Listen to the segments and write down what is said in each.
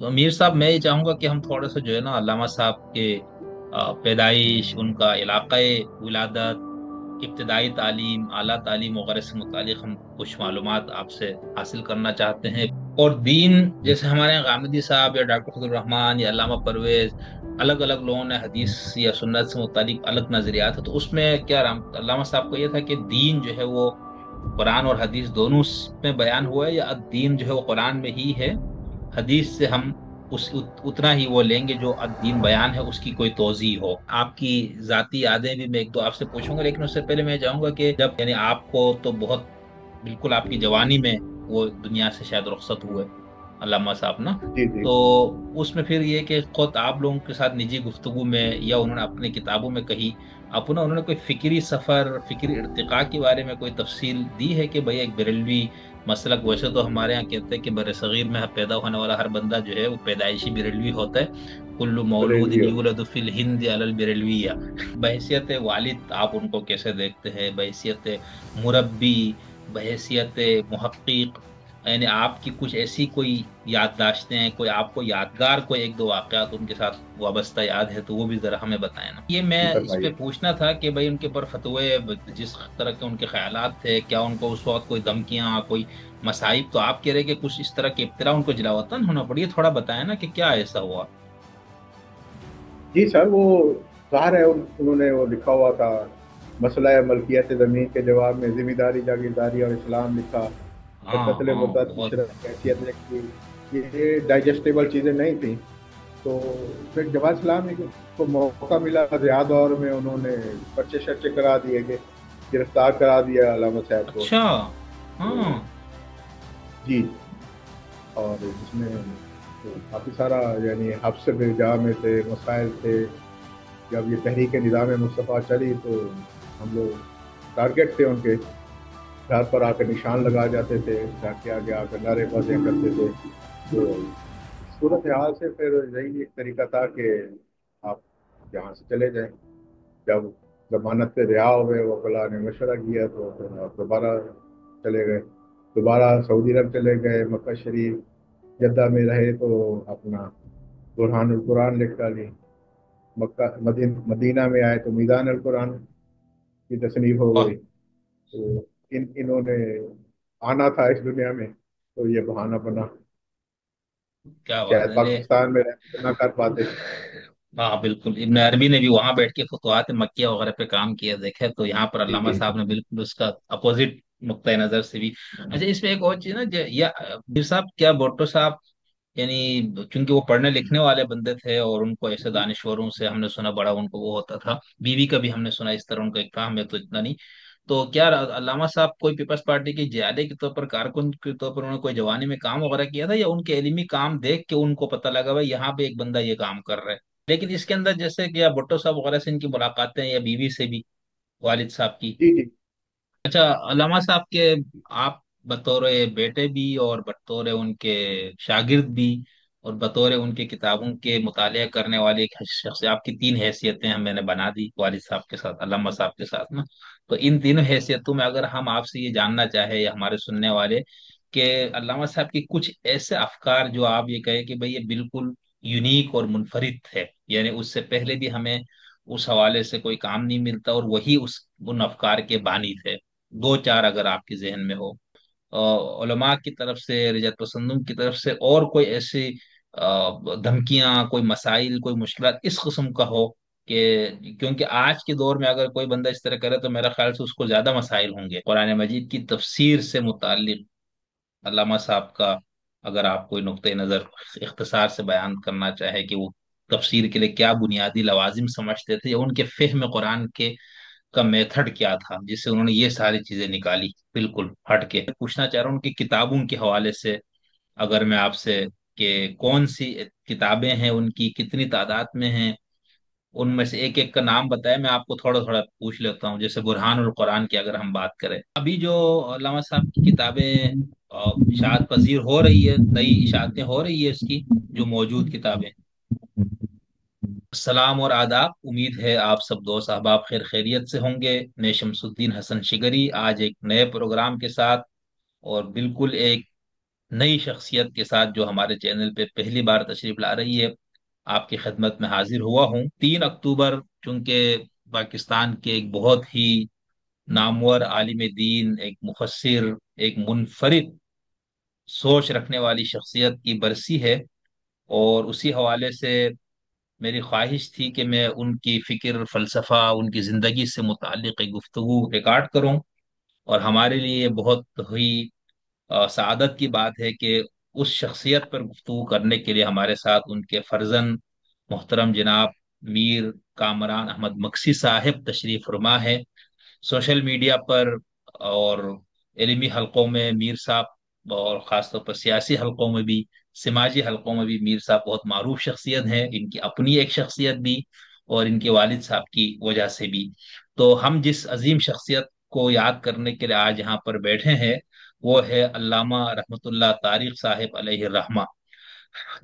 تو امیر صاحب میں یہ چاہوں گا کہ ہم تھوڑا سا جو ہے نا علامہ صاحب کے پیدائش، ان کا علاقہ ولادت، ابتدائی تعلیم، اعلیٰ تعلیم وغیرہ سے متعلق ہم کچھ معلومات آپ سے حاصل کرنا چاہتے ہیں۔ اور دین، جیسے ہمارے یہاں غامدی صاحب یا ڈاکٹر فضل الرحمان یا علامہ پرویز، الگ الگ لوگوں نے حدیث یا سنت سے متعلق الگ نظریات ہے، تو اس میں کیا علامہ صاحب کو یہ تھا کہ دین جو ہے وہ قرآن اور حدیث دونوں میں بیان ہوا ہے، یا دین جو ہے وہ قرآن میں ہی ہے، حدیث سے ہم اتنا ہی وہ لیں گے جو الدین بیان ہے، اس کی کوئی توضیح ہو۔ آپ کی ذاتی یادیں بھی میں ایک دو آپ سے پوچھوں گا، لیکن اس سے پہلے میں چاہوں گا کہ جب یعنی آپ کو تو بہت بالکل آپ کی جوانی میں وہ دنیا سے شاید رخصت ہوئے علامہ صاحب نا، جی جی تو اس میں پھر یہ کہ خود آپ لوگوں کے ساتھ نجی گفتگو میں یا انہوں نے اپنی کتابوں میں کہی اپنا انہوں نے کوئی فکری سفر، فکری ارتقاء کے بارے میں کوئی تفصیل دی ہے کہ بھئی ایک بریلوی مسلک، ویسے تو ہمارے یہاں کہتے ہیں کہ بر صغیر میں پیدا ہونے والا ہر بندہ جو ہے وہ پیدائشی بریلوی ہوتا ہے، کل مولود بریلوی ہو۔ یولد فی الہند علی البریلویہ۔ بحیثیت والد آپ ان کو کیسے دیکھتے ہیں، بحیثیت مربی، بحیثیت محقق، یعنی آپ کی کچھ ایسی کوئی یادداشتیں ہیں، کوئی آپ کو یادگار کوئی ایک دو واقعات ان کے ساتھ وابستہ یاد ہے تو وہ بھی ذرا ہمیں بتائیں نا۔ یہ میں جی اس پہ فرمائیے۔ پوچھنا تھا کہ بھئی ان کے پر فتوے، جس طرح کے ان کے خیالات تھے، کیا ان کو اس وقت کوئی دھمکیاں، کوئی مصائب، تو آپ کہہ رہے کہ کچھ اس طرح کے ابتلا ان کو جلاوطن ہونا پڑی ہے، تھوڑا بتائیں نا کہ کیا ایسا ہوا۔ جی سر، وہ ظاہر ہے انہوں نے وہ لکھا ہوا تھا، مسئلہ ملکیت زمین کے جواب میں ذمہ داری، جاگیرداری اور اسلام لکھا، اور ہاں قتل ہاں مرتد کی بہت۔ شرح حیثیت لکھی۔ یہ ڈائجسٹیبل چیزیں نہیں تھیں، تو پھر جماعت اسلامی کو موقع ملا ضیاء دور میں، انہوں نے پرچے شرچے کرا دیے گئے، گرفتار کرا دیا علامہ صاحب کو۔ اچھا۔ تو ہاں۔ جی، اور جس میں کافی سارا یعنی حبس میں جا میں تھے، مسائل تھے۔ جب یہ تحریک نظام مصطفیٰ چلی تو ہم لوگ ٹارگیٹ تھے ان کے، گھر پر آ کر نشان لگا جاتے تھے، گھر کے آگے آ کر نعرے بازیاں کرتے تھے۔ تو صورت حال سے پھر یہی ایک طریقہ تھا کہ آپ یہاں سے چلے جائیں۔ جب ضمانت پہ رہا ہوئے، وہ فلاں نے مشورہ کیا تو پھر آپ دوبارہ چلے گئے، دوبارہ سعودی عرب چلے گئے، مکہ شریف جدہ میں رہے تو اپنا برہان القرآن لکھ ڈالی، مدینہ میں آئے تو میدان القرآن کی تصنیف ہو واہ، گئی۔ تو انہوں نے آنا تھا اس دنیا میں، تو یہ بہانہ بنا، کیا بات شاید ہے نے۔ پاکستان میں رہ کے نہ کر پاتے۔ ہاں بالکل، ابن عربی نے بھی وہاں بیٹھ کے فتوحات مکیہ وغیرہ پہ کام کیا دیکھے، تو یہاں پر جی علامہ جی صاحب نے بالکل اس کا اپوزٹ نقطۂ نظر سے بھی۔ اچھا، اس میں ایک اور چیز نا یا میر صاحب، کیا بھٹو صاحب یعنی چونکہ وہ پڑھنے لکھنے والے بندے تھے اور ان کو ایسے دانشوروں سے ہم نے سنا بڑا ان کو وہ ہوتا تھا، بیوی کا بھی ہم نے سنا اس طرح ان کا ایک کام ہے تو اتنا نہیں، تو کیا علامہ صاحب کوئی پیپلز پارٹی کے جیادے کے طور پر، کارکن کے طور پر انہوں نے کوئی جوانی میں کام وغیرہ کیا تھا، یا ان کے علمی کام دیکھ کے ان کو پتہ لگا بھائی یہاں پہ ایک بندہ یہ کام کر رہا ہے؟ لیکن اس کے اندر جیسے کہ یا بھٹو صاحب وغیرہ سے ان کی ملاقاتیں یا بیوی سے بھی، والد صاحب کی۔ جی جی اچھا، علامہ صاحب کے آپ بطور بیٹے بھی اور بطور ان کے شاگرد بھی اور بطور ان کے کتابوں کے مطالعہ کرنے والے ایک شخص، آپ کی تین حیثیتیں ہم میں نے بنا دی والد صاحب کے ساتھ، علامہ صاحب کے ساتھ نا، تو ان تینوں حیثیتوں میں اگر ہم آپ سے یہ جاننا چاہے یا ہمارے سننے والے کہ علامہ صاحب کی کچھ ایسے افکار جو آپ یہ کہے کہ بھئی یہ بالکل یونیک اور منفرد ہے، یعنی اس سے پہلے بھی ہمیں اس حوالے سے کوئی کام نہیں ملتا اور وہی ان افکار کے بانی تھے، دو چار اگر آپ کے ذہن میں ہو، علماء کی طرف سے، رجعت پسندوں کی طرف سے، اور کوئی ایسی دھمکیاں، کوئی مسائل، کوئی مشکلات اس قسم کا ہو کہ، کیونکہ آج کے دور میں اگر کوئی بندہ اس طرح کرے تو میرا خیال سے اس کو زیادہ مسائل ہوں گے قرآن مجید کی تفسیر سے متعلق، علامہ صاحب کا اگر آپ کوئی نقطۂ نظر اختصار سے بیان کرنا چاہے کہ وہ تفسیر کے لیے کیا بنیادی لوازم سمجھتے تھے، یا ان کے فہم قرآن کے کا میتھڈ کیا تھا جس سے انہوں نے یہ ساری چیزیں نکالی بالکل ہٹ کے، پوچھنا چاہ رہا ہوں ان کی کتابوں کے حوالے سے، اگر میں آپ سے کہ کون سی کتابیں ہیں ان کی، کتنی تعداد میں ہیں، ان میں سے ایک ایک کا نام بتائے، میں آپ کو تھوڑا تھوڑا پوچھ لیتا ہوں، جیسے برہان القرآن کی اگر ہم بات کریں، ابھی جو علامہ صاحب کی کتابیں اشاعت پذیر ہو رہی ہے، نئی اشاعتیں ہو رہی ہے اس کی، جو موجود کتابیں، السلام اور آداب، امید ہے آپ سب دوست احباب خیر خیریت سے ہوں گے، میں شمس الدین حسن شگری آج ایک نئے پروگرام کے ساتھ، اور بالکل ایک نئی شخصیت کے ساتھ جو ہمارے چینل پہ پہلی بار تشریف لا رہی ہے، آپ کی خدمت میں حاضر ہوا ہوں 3 اکتوبر، چونکہ پاکستان کے ایک بہت ہی نامور عالم دین، ایک مفسر، ایک منفرد سوچ رکھنے والی شخصیت کی برسی ہے، اور اسی حوالے سے میری خواہش تھی کہ میں ان کی فکر، فلسفہ، ان کی زندگی سے متعلق ایک گفتگو ریکارڈ کروں، اور ہمارے لیے یہ بہت ہی سعادت کی بات ہے کہ اس شخصیت پر گفتگو کرنے کے لیے ہمارے ساتھ ان کے فرزند محترم جناب میر کامران احمد مکسی صاحب تشریف فرما ہے۔ سوشل میڈیا پر اور علمی حلقوں میں میر صاحب، اور خاص طور پر سیاسی حلقوں میں بھی، سماجی حلقوں میں بھی میر صاحب بہت معروف شخصیت ہیں، ان کی اپنی ایک شخصیت بھی، اور ان کے والد صاحب کی وجہ سے بھی۔ تو ہم جس عظیم شخصیت کو یاد کرنے کے لیے آج یہاں پر بیٹھے ہیں، وہ ہے علامہ رحمت اللہ طارق صاحب علیہ الرحمہ۔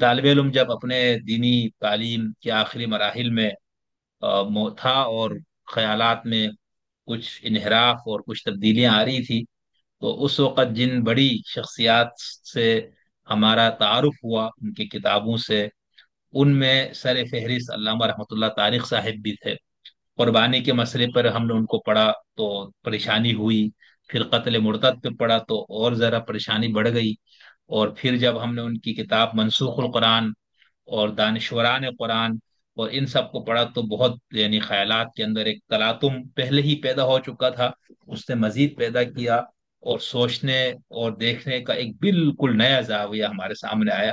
طالب علم جب اپنے دینی تعلیم کے آخری مراحل میں تھا، اور خیالات میں کچھ انحراف اور کچھ تبدیلیاں آ رہی تھی، تو اس وقت جن بڑی شخصیات سے ہمارا تعارف ہوا ان کی کتابوں سے، ان میں سر فہرست علامہ رحمۃ اللہ طارق صاحب بھی تھے۔ قربانی کے مسئلے پر ہم نے ان کو پڑھا تو پریشانی ہوئی، پھر قتل مرتد پہ پڑھا تو اور ذرا پریشانی بڑھ گئی، اور پھر جب ہم نے ان کی کتاب منسوخ القرآن اور دانشوران قرآن اور ان سب کو پڑھا، تو بہت یعنی خیالات کے اندر ایک تلاطم پہلے ہی پیدا ہو چکا تھا، اس نے مزید پیدا کیا، اور سوچنے اور دیکھنے کا ایک بالکل نیا زاویہ ہمارے سامنے آیا۔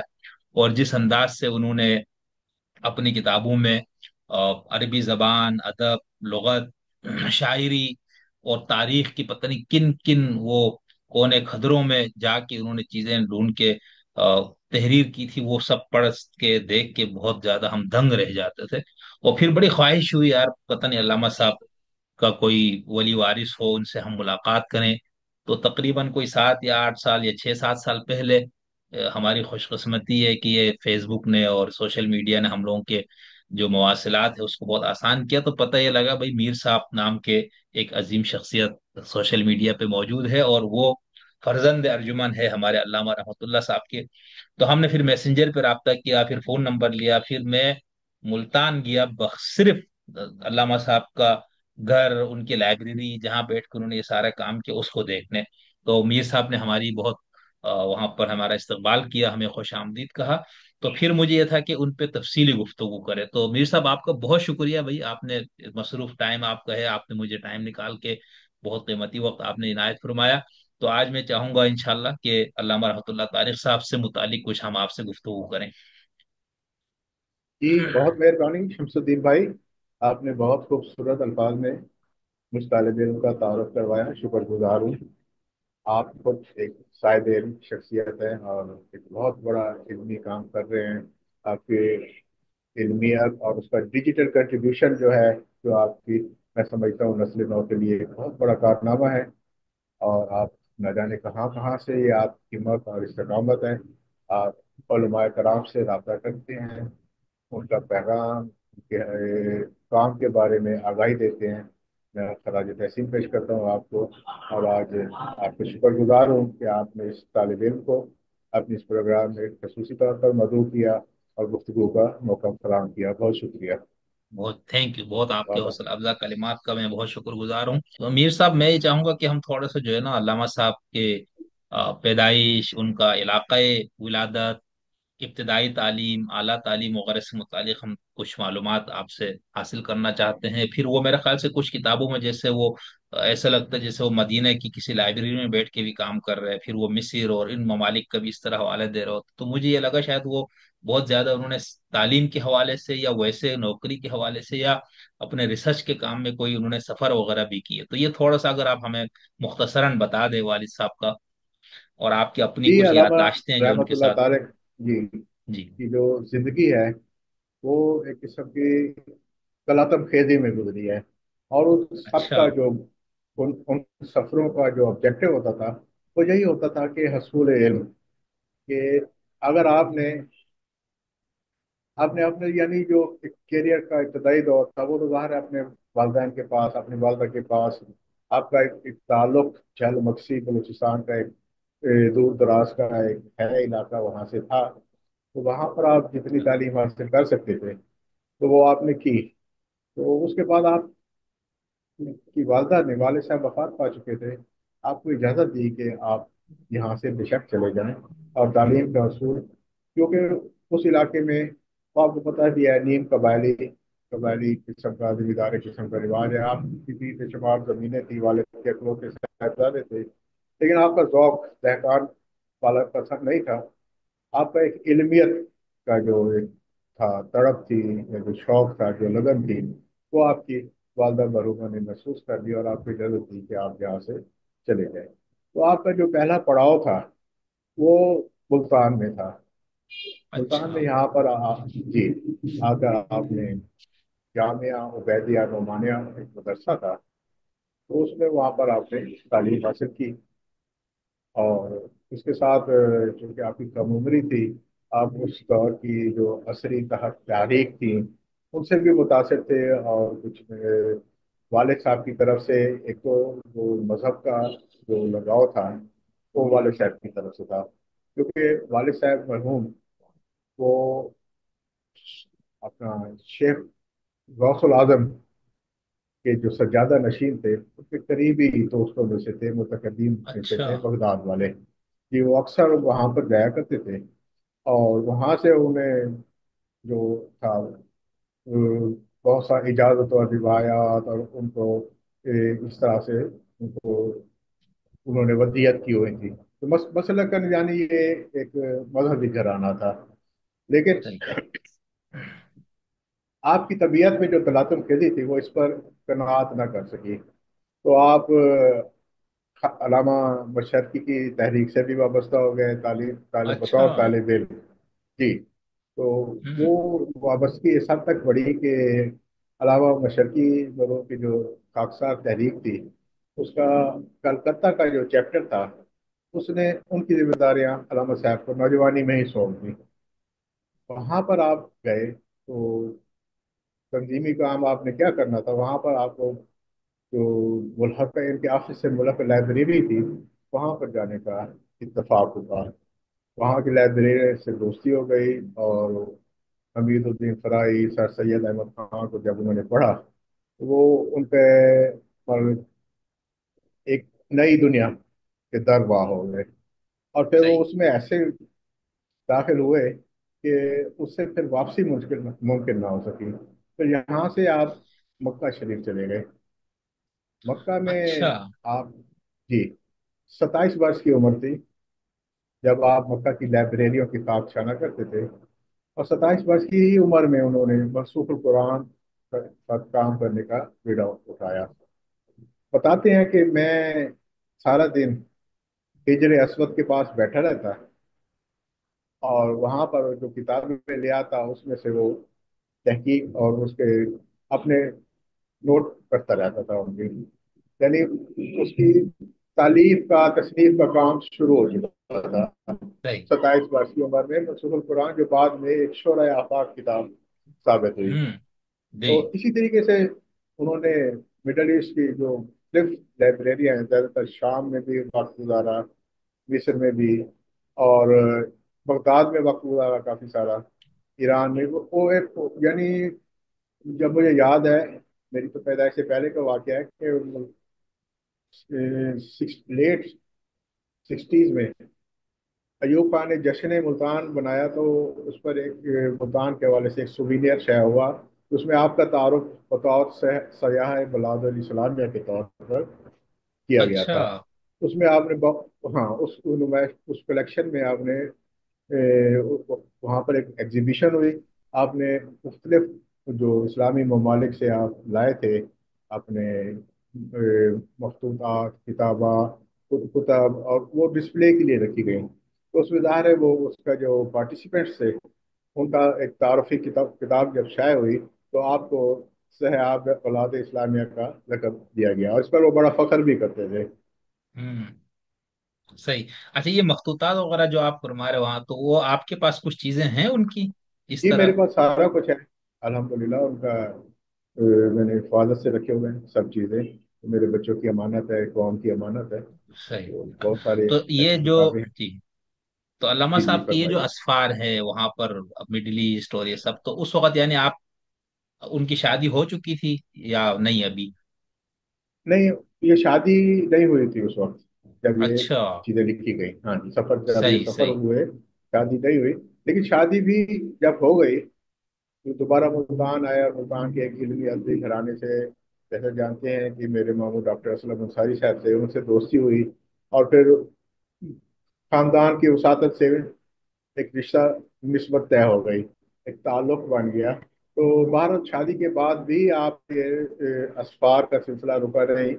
اور جس انداز سے انہوں نے اپنی کتابوں میں عربی زبان، ادب، لغت، شاعری اور تاریخ کی پتہ نہیں کن کن وہ کونے خدروں میں جا کے انہوں نے چیزیں ڈھونڈ کے تحریر کی تھی، وہ سب پڑھ کے دیکھ کے بہت زیادہ ہم دنگ رہ جاتے تھے۔ اور پھر بڑی خواہش ہوئی یار، پتہ نہیں علامہ صاحب کا کوئی ولی وارث ہو، ان سے ہم ملاقات کریں۔ تو تقریباً کوئی 7 یا 8 سال یا 6 7 سال پہلے ہماری خوش قسمتی ہے کہ یہ فیس بک نے اور سوشل میڈیا نے ہم لوگوں کے جو مواصلات ہے اس کو بہت آسان کیا، تو پتہ یہ لگا بھائی میر صاحب نام کے ایک عظیم شخصیت سوشل میڈیا پہ موجود ہے، اور وہ فرزند ارجمن ہے ہمارے علامہ رحمۃ اللہ صاحب کے۔ تو ہم نے پھر میسنجر پہ رابطہ کیا، پھر فون نمبر لیا، پھر میں ملتان گیا صرف علامہ صاحب کا گھر، ان کی لائبریری جہاں بیٹھ کے انہوں نے یہ سارا کام کیا اس کو دیکھنے۔ تو میر صاحب نے ہماری بہت وہاں پر ہمارا استقبال کیا، ہمیں خوش آمدید کہا۔ تو پھر مجھے یہ تھا کہ ان پہ تفصیلی گفتگو کرے۔ تو میر صاحب آپ کا بہت شکریہ بھائی، آپ نے مصروف ٹائم آپ کا ہے، آپ نے مجھے ٹائم نکال کے بہت قیمتی وقت آپ نے عنایت فرمایا۔ تو آج میں چاہوں گا انشاءاللہ کہ علامہ رحمۃ اللہ طارق صاحب سے متعلق کچھ ہم آپ سے گفتگو کریں۔ جی بہت مہربانی شمس الدین بھائی، آپ نے بہت خوبصورت الفاظ میں مجھ طالب علم کا تعارف کروایا، شکر گزار ہوں۔ آپ خود ایک صاحب علم شخصیت ہیں اور ایک بہت بڑا علمی کام کر رہے ہیں۔ آپ کے علمیت اور اس کا ڈیجیٹل کنٹریبیوشن جو ہے، جو آپ کی میں سمجھتا ہوں نسل نو کے لیے ایک بہت بڑا کارنامہ ہے، اور آپ نہ جانے کہاں کہاں سے یہ آپ کی ہمت اور استقامت ہے۔ آپ علماء کرام سے رابطہ کرتے ہیں، ان کا پیغام، ان کے کام کے بارے میں آگاہی دیتے ہیں۔ میں خراج تحسین پیش کرتا ہوں آپ کو، اور آج آپ کے شکر گزار ہوں کہ آپ نے اس طالب علم کو اپنے اس پروگرام میں خصوصی طور پر مدعو کیا اور گفتگو کا موقع فراہم کیا۔ بہت شکریہ۔ بہت تھینک یو، بہت آپ کے وعدہ۔ حوصلہ افزا کلمات کا میں بہت شکر گزار ہوں۔ تو امیر صاحب میں یہ چاہوں گا کہ ہم تھوڑا سا جو ہے نا علامہ صاحب کے پیدائش، ان کا علاقہ ولادت، ابتدائی تعلیم، اعلیٰ تعلیم وغیرہ سے متعلق ہم کچھ معلومات آپ سے حاصل کرنا چاہتے ہیں۔ پھر وہ میرے خیال سے کچھ کتابوں میں جیسے وہ ایسا لگتا ہے جیسے وہ مدینہ کی کسی لائبریری میں بیٹھ کے بھی کام کر رہے ہیں، پھر وہ مصر اور ان ممالک کا بھی اس طرح حوالے دے رہے ہوتے، تو مجھے یہ لگا شاید وہ بہت زیادہ انہوں نے تعلیم کے حوالے سے یا ویسے نوکری کے حوالے سے یا اپنے ریسرچ کے کام میں کوئی انہوں نے سفر وغیرہ بھی کیے۔ تو یہ تھوڑا سا اگر آپ ہمیں مختصراً بتا دیں والد صاحب کا، اور آپ کی اپنی جی کچھ علامہ یادداشتیں جو ان رحمۃ کے اللہ ساتھ ہوئی۔ طارق جی جی۔ کی جو زندگی ہے وہ ایک قسم کی تلاتم خیزی میں گزری ہے، اور اس سب اچھا۔ کا جو ان سفروں کا جو آبجیکٹو ہوتا تھا وہ یہی ہوتا تھا کہ حصول علم، کہ اگر آپ نے یعنی جو ایک کیریئر کا ابتدائی دور تھا وہ تو ظاہر ہے اپنے والدین کے پاس، اپنی والدہ کے پاس آپ کا ایک تعلق جھیل مکسی بلوچستان کا ایک दूर दराज का एक है इलाका, वहाँ से था। तो वहाँ पर आप जितनी तालीम हासिल कर सकते थे तो वो आपने की। तो उसके बाद आप की वालदा ने, वालिद साहब वफात पा चुके थे, आपको इजाज़त दी कि आप यहाँ से बेशक चले जाएं और तालीम का असूल, क्योंकि उस इलाके में तो आपको पता भी है, नीम कबायली कबायली किस्म का, जमींदारी किस्म का रिवाज है। आपकी भी बेशुमार ज़मीनें थी, वालिद के अखलोक के साहबजादे थे, लेकिन आपका ज़ौक दहकान वाला पसंद नहीं था। आपका एक इल्मियत का जो एक था, तड़प थी, या जो शौक था, जो लगन थी, वो आपकी वालदा मरहूमा ने महसूस कर दी और आपको इजाज़त दी कि आप यहाँ से चले जाए। तो आपका जो पहला पड़ाव था वो मुल्तान में था। मुल्तान में अच्छा। यहाँ पर जी आकर आपने जामिया उबैदिया रोमानिया एक मदरसा था, तो उसमें वहाँ पर आपने तालीम हासिल की। और उसके साथ चूंकि आपकी कम उम्री थी, आप उस दौर की जो असरी तहत तहरीक थी उनसे भी मुतासिर थे। और कुछ वालिद साहब की तरफ से एक तो वो मजहब का जो लगाव था वो वालिद साहब की तरफ से था, क्योंकि वालिद साहब मरहूम वो अपना शेख गौसुल आजम के जो सज्जादा नशीन थे उसके करीबी दोस्तों में से थे, मुतकदीम में से अच्छा। थे, बगदाद वाले। कि वो अक्सर वहाँ पर जाया करते थे और वहाँ से उन्हें जो था बहुत सा इजाज़त और रिवायात और उनको इस तरह से उनको उन्होंने वसीयत की हुई थी। तो मसलकन यानी ये एक मजहबी घराना था। लेकिन सही। आपकी तबीयत में जो तलातुम कैदी थी वो इस पर कनात ना कर सकी। तो आप अलामा मशरकी की तहरीक से भी वाबस्ता हो गए, तालीम तालीम अच्छा। बतौर तालिब इल्म। जी। तो हम्म। वो वाबस्तगी इस हद तक बढ़ी कि अलामा मशरकी लोगों की जो खाकसार तहरीक थी उसका कलकत्ता का जो चैप्टर था उसने उनकी जिम्मेदारियां अलामा साहब को नौजवानी में ही सौंप दी। वहाँ पर आप गए तो तंजीमी काम आपने क्या करना था वहाँ पर। आपको जो मुल्हक इनके ऑफिस से मुल्हक लाइब्रेरी थी वहाँ पर जाने का इत्तेफाक हुआ। वहाँ की लाइब्रेरी से दोस्ती हो गई और हमीदुद्दीन फराई, सर सैयद अहमद खान को जब उन्होंने पढ़ा तो वो उन पे पर एक नई दुनिया के दर वाह हो गए। और फिर वो सही। उसमें ऐसे दाखिल हुए कि उससे फिर वापसी मुश्किल मुमकिन ना हो सकी। तो यहाँ से आप मक्का शरीफ चले गए। मक्का अच्छा। में आप जी 27 वर्ष की उम्र थी जब आप मक्का की लाइब्रेरियों की खाकशाना करते थे। और 27 वर्ष की ही उम्र में उन्होंने मनसूखुल कुरान पर काम करने का बीड़ा उठाया। बताते हैं कि मैं सारा दिन हिजर असवद के पास बैठा रहता और वहाँ पर जो किताबें ले आता उसमें से वो तहकीक और उसके अपने नोट करता रहता था उनकी। यानी उसकी तालीफ का तसनीफ का काम शुरू हो चुका था सही। 27 वर्ष की उम्र में मनसूखुल कुरान, जो बाद में एक शोरा आफाक किताब साबित हुई। हम्म। जी। तो इसी तरीके से उन्होंने मिडल ईस्ट की जो मुख्तलिफ लाइब्रेरियाँ हैं, ज़्यादातर शाम में भी वक्त गुजारा, मिस्र में भी, और बगदाद में वक्त गुजारा काफ़ी सारा, ईरान में। वो एक यानी जब मुझे याद है, मेरी तो पैदाइश से पहले का वाक़या है कि लेट 60s में अयूब खान ने जश्न मुल्तान बनाया, तो उस पर एक मुल्तान के हवाले से एक सुवीनियर शाया हुआ। उसमें आपका तारुफ बतौर सयाह बलाद इस्लामिया के तौर पर किया गया अच्छा। था। उसमें आपने हाँ उस नुमाइश उस कलेक्शन में आपने वहाँ पर एक एग्जीबिशन हुई। आपने मुख्तलिफ जो इस्लामी ममालिक से आप लाए थे अपने मखतूतात किताबा कुताब, और वो डिस्प्ले के लिए रखी गई। तो उसमें ज़ाहिर है वो उसका जो पार्टिसिपेंट्स थे उनका एक तारफ़ी किताब किताब जब शाये हुई तो आपको सहाब औलाद इस्लामिया का लक़ब दिया गया, और इस पर वो बड़ा फख्र भी करते थे। हम्म। सही। अच्छा, ये मखतूतात वगैरह जो आप फरमा रहे हो वहाँ, तो वो आपके पास कुछ चीजें हैं उनकी इस जी मेरे तरह? पास सारा कुछ है, अल्हम्दुलिल्लाह। उनका मैंने हिफाजत से रखे हुए हैं सब चीज़ें। मेरे बच्चों की अमानत है, कौम की अमानत है। सही। तो बहुत सारे तो ये ऐसी जो, किताबें हैं। जी, तो अल्लामा जी जी, साहब की ये जो फरमाइए। असफार है वहां पर, मिडिल ईस्ट और ये सब, तो उस वक्त यानी आप, उनकी शादी हो चुकी थी या नहीं अभी? नहीं, ये शादी नहीं हुई थी उस वक्त जब ये अच्छा। चीजें लिखी गई। हाँ जी, सफर, जब ये सही सफर सही। हुए, शादी नहीं हुई। लेकिन शादी भी जब हो गई तो दोबारा मुल्तान आया, और मुल्तान के एक इल्मी अदबी घराने से, जैसे जानते हैं कि मेरे मामू डॉक्टर असलम अंसारी साहब थे, उनसे दोस्ती हुई। और फिर खानदान की वसादत से एक रिश्ता, निस्बत तय हो गई, एक ताल्लुक बन गया। तो भारत शादी के बाद भी आप ये असफार का सिलसिला रुका नहीं,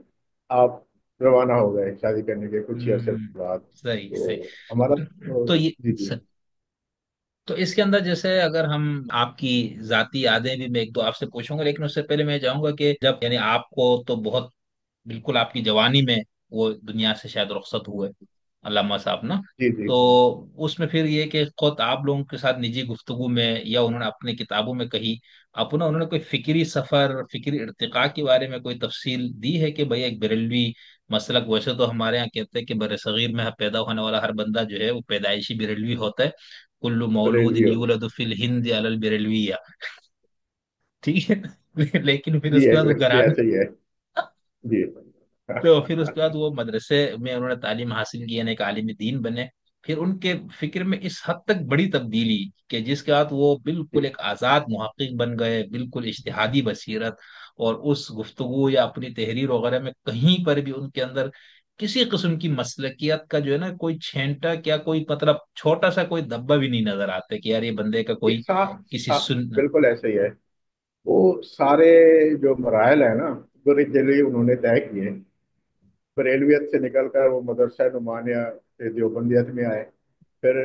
आप रवाना हो गए शादी करने के कुछ ही अरसे हम्म। बाद। सही तो सही। हमारा तो ये, जी जी तो इसके अंदर जैसे अगर हम आपकी जाती यादें भी मैं एक दो आपसे पूछूंगा, लेकिन उससे पहले मैं चाहूंगा कि जब यानी आपको तो बहुत, बिल्कुल आपकी जवानी में वो दुनिया से शायद रुखसत हुए अल्लामा साहब ना, जी जी तो उसमें फिर ये कि खुद आप लोगों के साथ निजी गुफ्तगू में या उन्होंने अपनी किताबों में कही, अपना उन्होंने कोई फिक्री सफर, फिक्री इर्तिका के बारे में कोई तफसील दी है कि भाई एक बरेलवी मसलक, वैसे तो हमारे यहाँ कहते हैं कि बर सगीर में पैदा होने वाला हर बंदा जो है वो पैदाइशी बरेलवी होता है, कुल्लु मौलूद बरेलवी हो। यूलद फिल हिंद अलल बरेलविया, ठीक है। लेकिन फिर जी, उसके बाद वो जी घराने, ऐसे ही है। जी तो फिर उसके बाद वो मदरसे में उन्होंने तालीम हासिल की, यानी एक आलिम दीन बने। फिर उनके फिक्र में इस हद तक बड़ी तब्दीली कि जिसके बाद वो बिल्कुल जी। एक आज़ाद मुहक्किक बन गए, बिल्कुल इज्तिहादी बसीरत, और उस गुफ्तगू या अपनी तहरीर वगैरह में कहीं पर भी उनके अंदर किसी किस्म की मसलकियत का जो है ना कोई छेंटा, क्या कोई मतलब छोटा सा कोई धब्बा भी नहीं नजर आता कि यार ये बंदे का ये कोई किसी सुन। बिल्कुल ऐसे ही है। वो सारे जो मराहल है ना, पूरे जरिए उन्होंने तय किए। बरेलवियत से निकलकर वो मदरसा नुमानिया से देवबंदियत में आए। फिर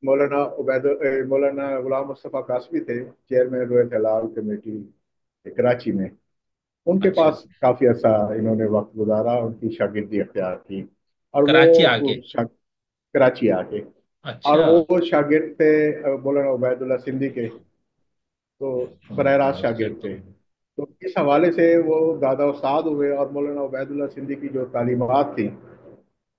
मौलाना गुलाम मुस्तफ़ा कासमी थे, चेयरमैन रोयत हलाल कमेटी कराची में। उनके अच्छा। पास काफी अर्सा इन्होंने वक्त गुजारा, उनकी शागिर्दी अख्तियार की। और कराची वो आके। कराची आके, और अच्छा। वो शागिर्द थे मौलाना उबैदुल्ला सिंधी के। तो बरह रास्त फिर शागिर्द तो। थे। तो इस हवाले से वो दादा उस्ताद हुए, और मौलाना उबैदुल्ला सिंधी की जो तालीमात थी,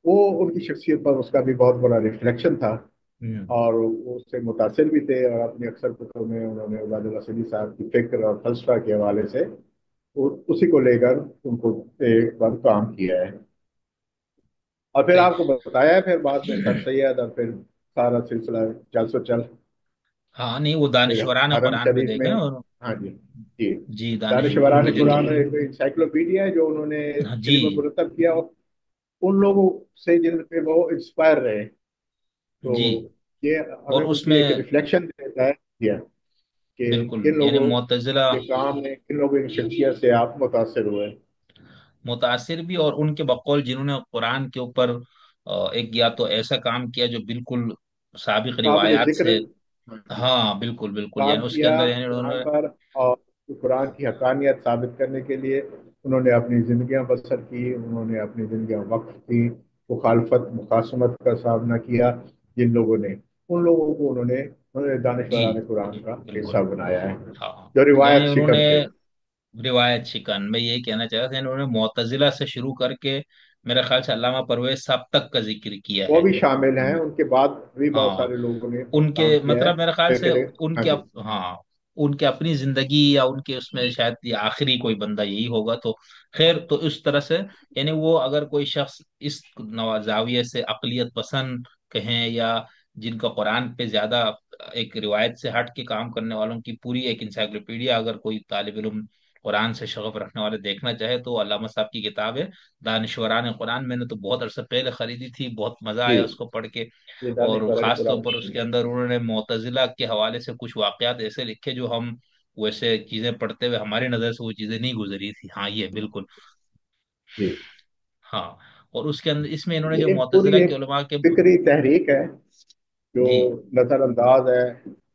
वो उनकी शख्सियत पर उसका भी बहुत बड़ा रिफ्लेक्शन था। हम्म। और वो उससे मुतासिर भी थे, और अपनी अक्सर कुतुब में उन्होंने उबैदुल्ला सिंधी साहब की फिक्र और फलसफा के हवाले से उसी को लेकर उनको एक बार काम किया है। और फिर सही। आपको बताया है, फिर बाद में सर सैयद, और फिर सारा सिलसिला चल सो चल। हाँ नहीं, वो फिर दानिशवरान हरम कुरान में शरीफ देखे में। ना और, हाँ जी जी। जी दानिश दानिशवरान उन्होंने जो कुरान लिखे। एक इंसाइक्लोपीडिया है जो उन्होंने हाँ, इल्म जी मुरतब किया, और उन लोगों से जिन पे वो इंस्पायर रहे। तो जी। ये और हमें उनकी एक उसमें रिफ्लेक्शन देता है किया कि बिल्कुल किन यानी लोगों मुतजिला, के काम ने, किन लोगों की शख्सियत से आप मुतासर हुए। मुतासिर भी, और उनके बकौल जिन्होंने कुरान के ऊपर एक या तो ऐसा काम किया जो बिल्कुल साबिक काबिल रिवायात जिक्र। से, हाँ जी। हाँ बिल्कुल बिल्कुल, काम यानी उसके किया अंदर यानी कुरान उन्होंने, पर, और कुरान की हकानियत साबित करने के लिए उन्होंने अपनी जिंदगियां बसर की, उन्होंने अपनी जिंदगियां वक्फ की। मुखालफत मुखासमत का सामना किया जिन लोगों ने, उन लोगों को उन्होंने जी दानिशवरान कुरान का बिल्कुल। हिस्सा बनाया है, हाँ, जो यानी रिवायत उन्होंने शिकन थे। रिवायत शिकन, मैं यही कहना चाह रहा था, यानी उन्होंने मुतजिला से शुरू करके मेरे ख्याल से अल्लामा परवेज साहब तक का जिक्र किया वो है। भी शामिल हैं, उनके बाद भी बहुत हाँ, सारे लोगों ने उनके काम किया है। मतलब मेरे ख्याल से फिक्र। हाँ उनके जी हाँ, उनके अपनी जिंदगी या उनके उसमें शायद ये आखिरी कोई बंदा यही होगा, तो खैर, तो इस तरह से यानी वो अगर कोई शख्स इस जाविये से अकलियत पसंद कहें, या जिनका कुरान पे ज्यादा एक रिवायत से हट के काम करने वालों की पूरी एक इंसाइक्लोपीडिया अगर कोई तालिब इल्म कुरान से शगफ रखने वाले देखना चाहे, तो अल्लामा साहब की किताब है दानिशवरान कुरान। मैंने तो बहुत अरसे पहले खरीदी थी, बहुत मजा जी। आया उसको पढ़ के। ये और दानिशवरान खास तौर कुरान। पर उसके अंदर उन्होंने मुतजिला के हवाले से कुछ वाकयात ऐसे लिखे जो हम वैसे चीजें पढ़ते हुए हमारी नजर से वो चीजें नहीं गुजरी थी। हाँ, ये बिल्कुल। जी। हाँ, और उसके अंदर इसमें इन्होंने ये जो एक पूरी मुतजिला के एक उलमा के, फिक्री तहरीक है जो जी नजरअंदाज है,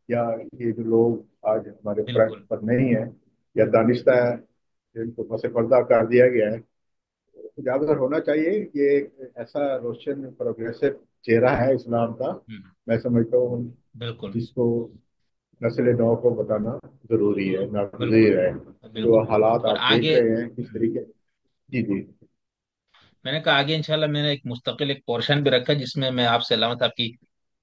या ये जो लोग आज हमारे फ्रंट बिल्कुल पर नहीं है, या दानिश्ता है, जिनको पस पर्दा कर दिया गया है, उजागर होना चाहिए। ये एक ऐसा रोशन प्रोग्रेसिव चेहरा है इस्लाम का, हम्म, मैं समझता हूँ, बिल्कुल जिसको नस्ल नौ को बताना जरूरी है, बिल्कुल नागजीर है। जो बिल्कुल। हालात और आप देख आगे, रहे हैं किस तरीके। जी जी। मैंने कहा आगे इंशाल्लाह मैंने एक मुस्तकिल एक पोर्शन भी रखा जिसमें मैं आपसे अल्लाह साहब की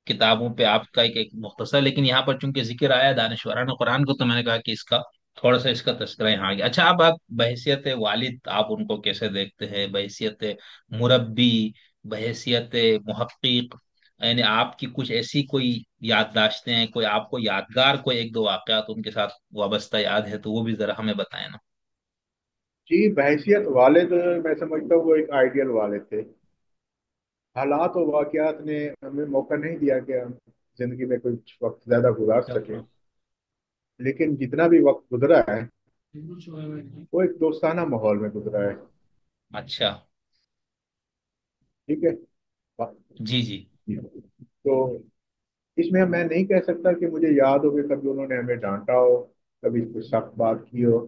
किताबों पे आपका एक मुख्तसर, लेकिन यहाँ पर चूंकि जिक्र आया दानिशवरान कुरान को, तो मैंने कहा कि इसका थोड़ा सा इसका तस्करा यहाँ आ गया। अच्छा, अब आप बहैसियत वालिद आप उनको कैसे देखते हैं, बहैसियत मुरब्बी, बहैसियत मुहक्किक, यानी आपकी कुछ ऐसी कोई याददाश्तें हैं, कोई आपको यादगार कोई एक दो वाकयात उनके साथ वाबस्ता याद है तो वो भी जरा हमें बताएं ना। जी, बहैसियत वालिद मैं समझता हूँ वो एक आइडियल वालिद थे। हालात और वाकयात ने हमें मौका नहीं दिया कि हम जिंदगी में कुछ वक्त ज्यादा गुजार सकें, लेकिन जितना भी वक्त गुजरा है वो एक दोस्ताना माहौल में गुजरा है। अच्छा। ठीक है। जी जी। तो इसमें मैं नहीं कह सकता कि मुझे याद हो कि कभी उन्होंने हमें डांटा हो, कभी कोई सख्त बात की हो।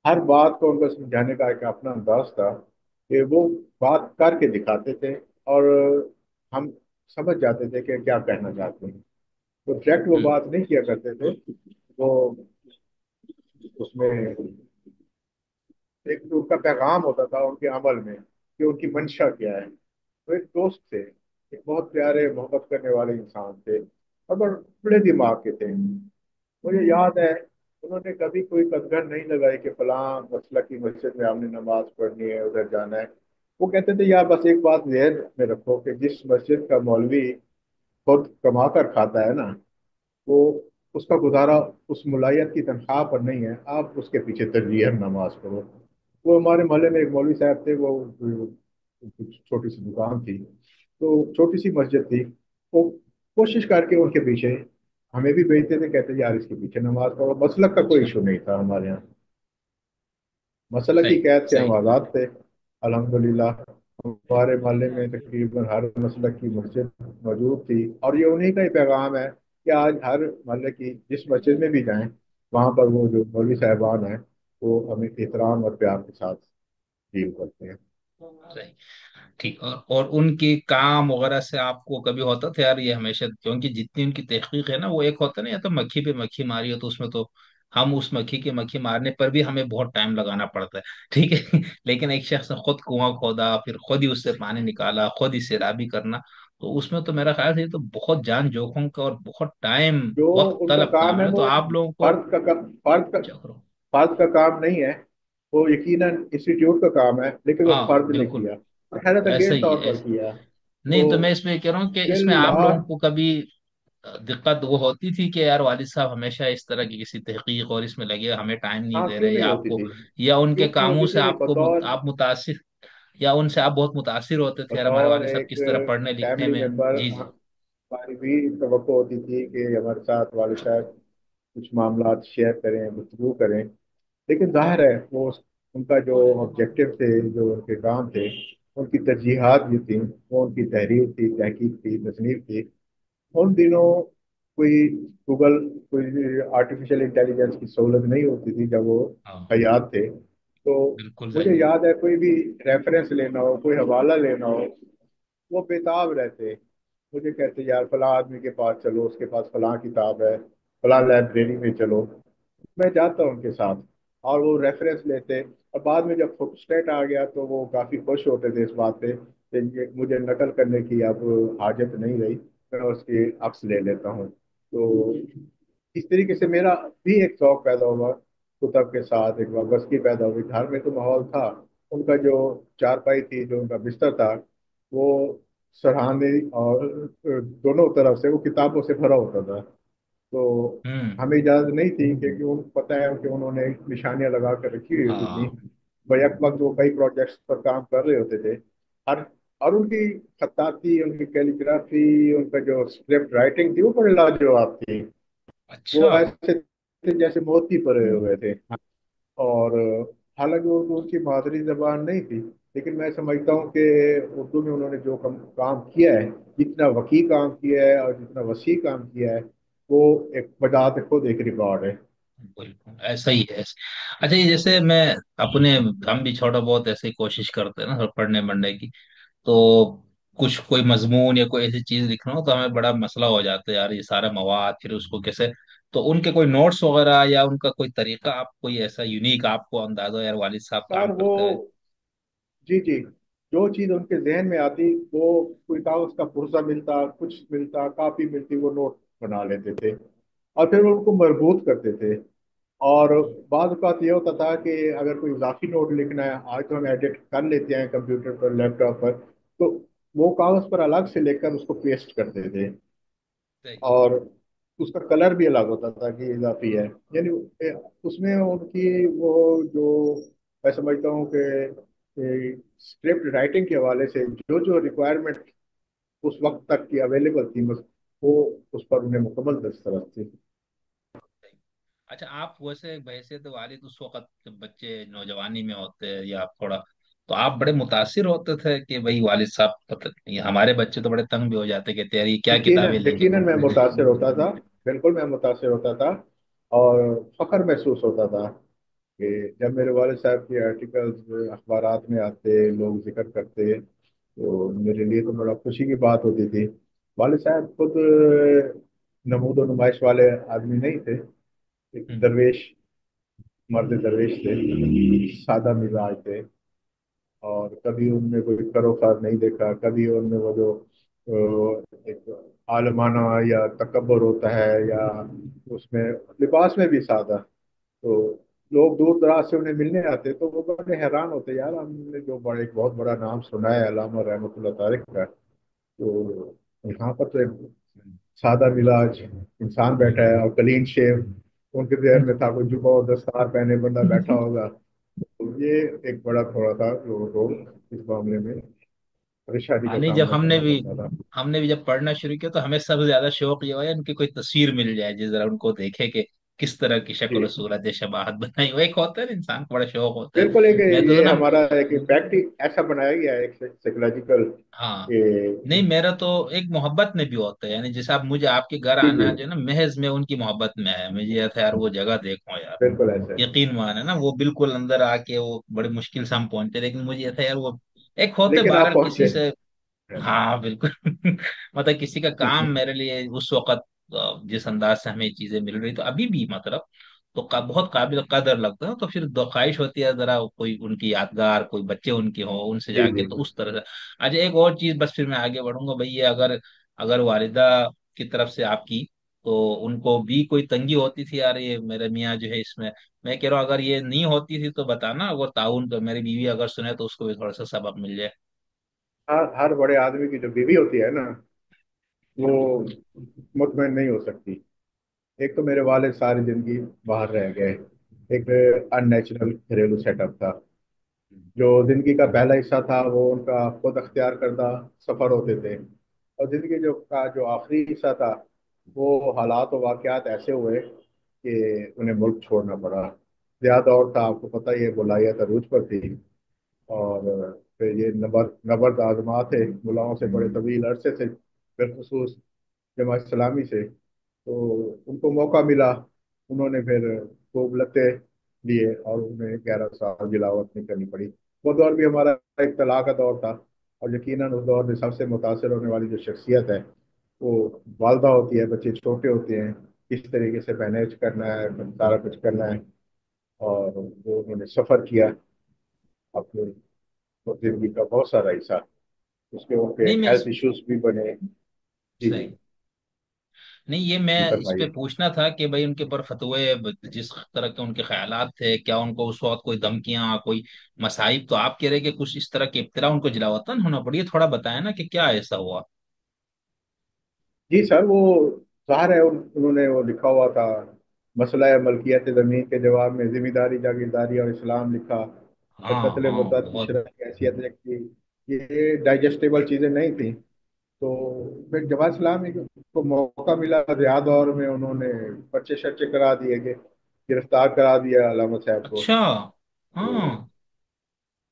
हर बात को उनको समझाने का एक अपना अंदाज था कि वो बात करके दिखाते थे, और हम समझ जाते थे कि क्या कहना चाहते हैं। तो डायरेक्ट वो हम्म बात नहीं किया करते थे। वो उसमें एक तो उनका पैगाम होता था उनके अमल में कि उनकी मंशा क्या है। वो एक दोस्त थे, एक बहुत प्यारे मोहब्बत करने वाले इंसान थे, और बड़े दिमाग के थे। मुझे याद है उन्होंने कभी कोई कदगन नहीं लगाई कि फलां मसला की मस्जिद में आपने नमाज पढ़नी है, उधर जाना है। वो कहते थे यार बस एक बात ध्यान में रखो कि जिस मस्जिद का मौलवी खुद कमा कर खाता है ना, वो उसका गुजारा उस मुलायत की तनख्वाह पर नहीं है, आप उसके पीछे तरजीह नमाज पढ़ो। वो हमारे मोहल्ले में एक मौलवी साहब थे, वो कुछ छोटी सी दुकान थी, तो छोटी सी मस्जिद थी। वो कोशिश करके उनके पीछे हमें भी भेजते थे, कहते यार इसके पीछे नमाज पढ़ो। मसलक का कोई अच्छा। इशू नहीं था हमारे यहाँ। मसलक की सही कैद से हम सही। आज़ाद थे अल्हम्दुलिल्लाह। हमारे मोहल्ले में तकरीबन हर मसलक की मस्जिद मौजूद थी, और ये उन्हीं का ही पैगाम है कि आज हर मोहल्ले की जिस मस्जिद में भी जाएं, वहाँ पर वो जो मौलवी साहबान हैं वो हमें एहतराम और प्यार के साथ डील करते हैं। सही। ठीक। और उनके काम वगैरह से आपको कभी होता था यार ये हमेशा, क्योंकि जितनी उनकी तहकीक है ना, वो एक होता है ना, या तो मक्खी पे मक्खी मारी हो तो उसमें तो हम उस मक्खी के मक्खी मारने पर भी हमें बहुत टाइम लगाना पड़ता है। ठीक है। लेकिन एक शख्स ने खुद कुआं खोदा, फिर खुद ही उससे पानी निकाला, खुद ही सैराबी करना, तो उसमें तो मेरा ख्याल से ये तो बहुत जान जोखिम का और बहुत टाइम जो वक्त उनका तलब काम काम है है, तो वो आप लोगों को चक्रो। फर्द का काम नहीं है। वो यकीनन इंस्टीट्यूट का काम है, लेकिन वो हाँ फर्द ने बिल्कुल। किया, हैरत ऐसा अंगेज ही तौर है पर किया। तो नहीं तो मैं इसमें कह रहा हूँ कि इसमें दिल आप लोगों हाथ को कभी दिक्कत वो होती थी कि यार वालिद साहब हमेशा इस तरह की किसी तहकीक और इसमें लगे, हमें टाइम नहीं हाँ, दे क्यों रहे, नहीं या होती आपको, थी। या उनके क्यों नहीं कामों होती से थी बतौर आप मुतासिर, या उनसे आप बहुत मुतासिर होते थे यार हमारे बतौर वालिद साहब एक किस तरह पढ़ने लिखने फैमिली में। मेंबर जी जी। हमारी भी तवक्को होती थी कि हमारे साथ वालिद साहब कुछ मामला शेयर करें, गुफ्तगू करें। लेकिन जाहिर है वो उनका जो ऑब्जेक्टिव थे, जो उनके काम थे, उनकी तरजीहात जो थी, वो उनकी तहरीर थी, तहकीक थी, तसनीफ थी। उन दिनों कोई गूगल, कोई आर्टिफिशियल इंटेलिजेंस की सहूलत नहीं होती थी जब वो हाँ हयात थे। तो बिल्कुल मुझे सही। याद है कोई भी रेफरेंस लेना हो, कोई हवाला लेना हो, वो बेताब रहते। मुझे कहते यार फलां आदमी के पास चलो, उसके पास फलां किताब है, फलां लाइब्रेरी में चलो। मैं जाता उनके साथ, और वो रेफरेंस लेते। और बाद में जब फोटोस्टेट आ गया तो वो काफ़ी खुश होते थे इस बात पे कि मुझे नकल करने की अब हाजत नहीं रही, मैं उसकी अक्स ले लेता हूँ। तो इस तरीके से मेरा भी एक शौक पैदा हुआ कुतब के साथ, एक वाबस्तगी पैदा हुई। घर में तो माहौल था, उनका जो चारपाई थी, जो उनका बिस्तर था, वो सरहाने और दोनों तरफ से वो किताबों से भरा होता था। तो हमें इजाजत नहीं थी, क्योंकि उनको पता है कि उन्होंने निशानियां लगा कर रखी हुई होती थी। हाँ बैक वक्त वो कई प्रोजेक्ट्स पर काम कर रहे होते थे। हर और उनकी खत्ताती, उनकी कैलीग्राफी, उनका जो स्क्रिप्ट राइटिंग थी वो बड़े लाजवाब थी। अच्छा। वो ऐसे थे जैसे मोती परे हुए थे। और हालांकि उर्दू उनकी मादरी जबान नहीं थी, लेकिन मैं समझता हूँ कि उर्दू में उन्होंने जो काम किया है, जितना वकी काम किया है और जितना वसी काम किया है, वो एक बजाते खुद एक रिकॉर्ड है। बिल्कुल ऐसा ही है। अच्छा, ये जैसे मैं अपने, हम भी छोटा बहुत ऐसे ही कोशिश करते हैं ना थोड़ा पढ़ने बढ़ने की, तो कुछ कोई मजमून या कोई ऐसी चीज लिखना हो तो हमें बड़ा मसला हो जाता है यार, ये सारा मवाद फिर उसको कैसे, तो उनके कोई नोट्स वगैरह या उनका कोई तरीका, आप कोई ऐसा यूनिक आपको अंदाजा हो यार वालिद साहब काम सर वो करते हैं। जी जी। जो चीज़ उनके जहन में आती, वो कोई कागज का पुर्जा मिलता, कुछ मिलता, कापी मिलती, वो नोट बना लेते थे और फिर उनको मरबूत करते थे। और बाद बात ये होता था कि अगर कोई इजाफी नोट लिखना है, आज तो हम एडिट कर लेते हैं कंप्यूटर पर, लैपटॉप पर, तो वो कागज पर अलग से लेकर उसको पेस्ट करते थे। सही। और उसका कलर भी अलग होता था कि इजाफी है। यानी उसमें उनकी वो जो, मैं समझता हूँ कि स्क्रिप्ट राइटिंग के हवाले से जो जो रिक्वायरमेंट उस वक्त तक की अवेलेबल थी, बस वो उस पर उन्हें मुकम्मल दस्तरस थी। सही। अच्छा, आप वैसे वैसे तो वालिद उस वक्त जब बच्चे नौजवानी में होते हैं या थोड़ा, तो आप बड़े मुतासिर होते थे कि भाई वालिद साहब पता नहीं, हमारे बच्चे तो बड़े तंग भी हो जाते कि तेरी क्या किताबें यकीनन लेके यकीनन मैं घूमते मुतासिर होता था। बिल्कुल मैं मुतासिर होता था। और फख्र महसूस होता था कि जब मेरे वालिद साहब के आर्टिकल्स अखबारात में आते, लोग जिक्र करते, तो मेरे लिए तो बड़ा खुशी की बात होती थी। वालिद साहब खुद नमूद और नुमाइश वाले आदमी नहीं थे। एक हैं। दरवेश, मर्द दरवेश थे, सादा मिजाज थे। और कभी उनमें कोई करोखार नहीं देखा, कभी उनमें वो जो एक आलमाना या तकब्बुर होता है, या उसमें लिबास में भी सादा। तो लोग दूर दराज से उन्हें मिलने आते तो वो बड़े हैरान होते, यार हमने जो बड़ा, एक बहुत बड़ा नाम सुना है अल्लामा रहमतुल्लाह तारिक का, तो यहाँ पर तो एक सादा मिजाज इंसान बैठा है और क्लीन शेव। उनके जहन में था कोई जुबा और दस्तार पहने बंदा बैठा होगा। तो ये एक बड़ा थोड़ा सा रोल इस मामले में परेशानी हाँ का नहीं, जब सामना करना पड़ता था। हमने भी जब पढ़ना शुरू किया तो हमें सबसे ज्यादा शौक ये हुआ है उनकी कोई तस्वीर मिल जाए जिस जरा उनको देखे कि किस तरह की जी। शक्ल और सूरत है, शबाहत बनाई हुई। एक होता है ना, इंसान को बड़ा शौक होता है। बिल्कुल, एक मैं तो ये ना, हमारा एक इम्पैक्ट ही ऐसा बनाया गया है, एक साइकोलॉजिकल हाँ, ये। नहीं मेरा तो एक मोहब्बत में भी होता है, यानी जैसे आप मुझे आपके घर जी जी। आना जो है ना, महज में उनकी मोहब्बत में है, मुझे यह था यार वो जगह देखो यार। बिल्कुल ऐसा है। यकीन माने ना, वो बिल्कुल अंदर आके वो बड़ी मुश्किल से हम पहुंचे, लेकिन मुझे यह था यार वो एक होते लेकिन आप बहरहाल किसी पहुंचे। से। हाँ बिल्कुल। मतलब किसी का काम मेरे लिए उस वक्त जिस अंदाज से हमें चीजें मिल रही तो अभी भी मतलब, तो बहुत काबिल कदर लगता है। तो फिर ख्वाहिश होती है जरा कोई उनकी यादगार, कोई बच्चे उनके हो उनसे जी जाके जी। तो उस तरह से। अच्छा, एक और चीज बस फिर मैं आगे बढ़ूंगा भैया, अगर अगर वालिदा की तरफ से आपकी, तो उनको भी कोई तंगी होती थी यार ये मेरे मियाँ जो है इसमें, मैं कह रहा हूँ अगर ये नहीं होती थी तो बताना, अगर ताउन तो मेरी बीवी अगर सुने तो उसको भी थोड़ा सा सबक मिल जाए। हर बड़े आदमी की जो बीवी होती है ना, वो मुतमईन नहीं हो सकती। एक तो मेरे वाले सारी जिंदगी बाहर रह गए। एक अननेचुरल घरेलू सेटअप था। जो जिंदगी का पहला हिस्सा था वो उनका खुद अख्तियार करदा सफर होते थे, और जिंदगी जो आखिरी हिस्सा था, वो हालात और वाकयात ऐसे हुए कि उन्हें मुल्क छोड़ना पड़ा। ज्यादा और था, आपको पता ही है, गोलाइयत अरूज पर थी। और फिर ये नबर्द आजमा थे मुलाओं से बड़े तवील अरसे से, बिलखसूस जमात इस्लामी से। तो उनको मौका मिला, उन्होंने फिर खूब लत्ते लिए और उन्हें 11 साल जिलावत नहीं करनी पड़ी। वो दौर भी हमारा एक तलाक का दौर था। और यकीनन उस दौर में सबसे मुतासर होने वाली जो शख्सियत है, वो वालदा होती है। बच्चे छोटे होते हैं, किस तरीके से मैनेज करना है, सारा कुछ करना है। और वो उन्होंने सफ़र किया अपनी जिंदगी का बहुत सारा हिस्सा, उसके उनके नहीं मैं हेल्थ इश्यूज भी बने। जी जी। सही। नहीं ये जी मैं इस पे फरमाइए। पूछना था कि भाई उनके ऊपर फतवे, जिस तरह के उनके ख्यालात थे, क्या उनको उस वक्त कोई धमकियां, कोई मसाइब, तो आप कह रहे कि कुछ इस तरह की इब्तिला उनको जलावतन होना पड़ी है, थोड़ा बताया ना कि क्या ऐसा हुआ। जी सर, वो ज़ाहिर है उन्होंने वो लिखा हुआ था, मसला है मलकियत ज़मीन के जवाब में जिम्मेदारी, जागीरदारी और इस्लाम लिखा। फिर हाँ कत्ल हाँ मुर्तद की बहुत। शरह की हैसियत लिखी। ये डाइजेस्टेबल चीज़ें नहीं थी। तो फिर जमात इस्लामी को मौका मिला रियाद दौर में, उन्होंने पर्चे शर्चे करा दिए, कि गिरफ्तार करा दिया अलामा साहब को। अच्छा। तो हाँ।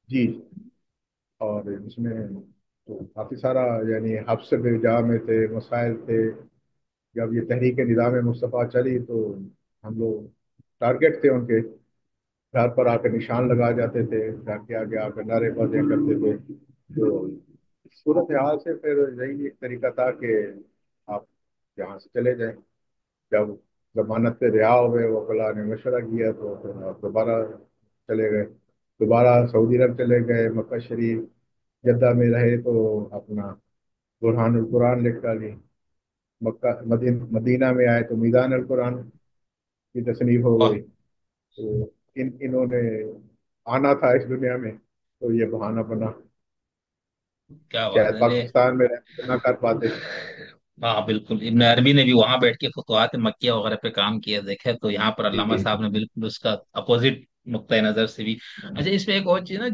जी। और इसमें तो काफ़ी सारा, यानी हफ्स में जा में थे, मसाइल थे। जब ये तहरीक निज़ाम मुस्तफ़ा चली तो हम लोग टारगेट थे उनके। घर पर आकर निशान लगा जाते थे, घर के आगे आकर नारेबाजियां करते थे। तो सूरत हाल से फिर यही एक तरीका था कि आप यहाँ से चले जाएं। जब जमानत पे रिहा हुए, वकला ने मशवरा किया, तो फिर आप दोबारा चले गए। दोबारा सऊदी अरब चले गए, मक्का शरीफ, जद्दा में रहे तो अपना बुरहानुल कुरान लिख डाली। मदीना में आए तो मीज़ान अल कुरान की तसनीफ हो वाह, गई। तो इन्होंने आना था इस दुनिया में, तो ये बहाना बना। क्या बात शायद है ले। पाकिस्तान में रहते तो ना कर पाते। हाँ बिल्कुल, इब्न अरबी ने भी वहां बैठ के फतवात मक्किया वगैरह पे काम किया देखे, तो यहाँ पर जी अल्लामा जी साहब ने बिल्कुल उसका अपोजिट नुक्ता नजर से भी। अच्छा, इसमें एक और चीज ना,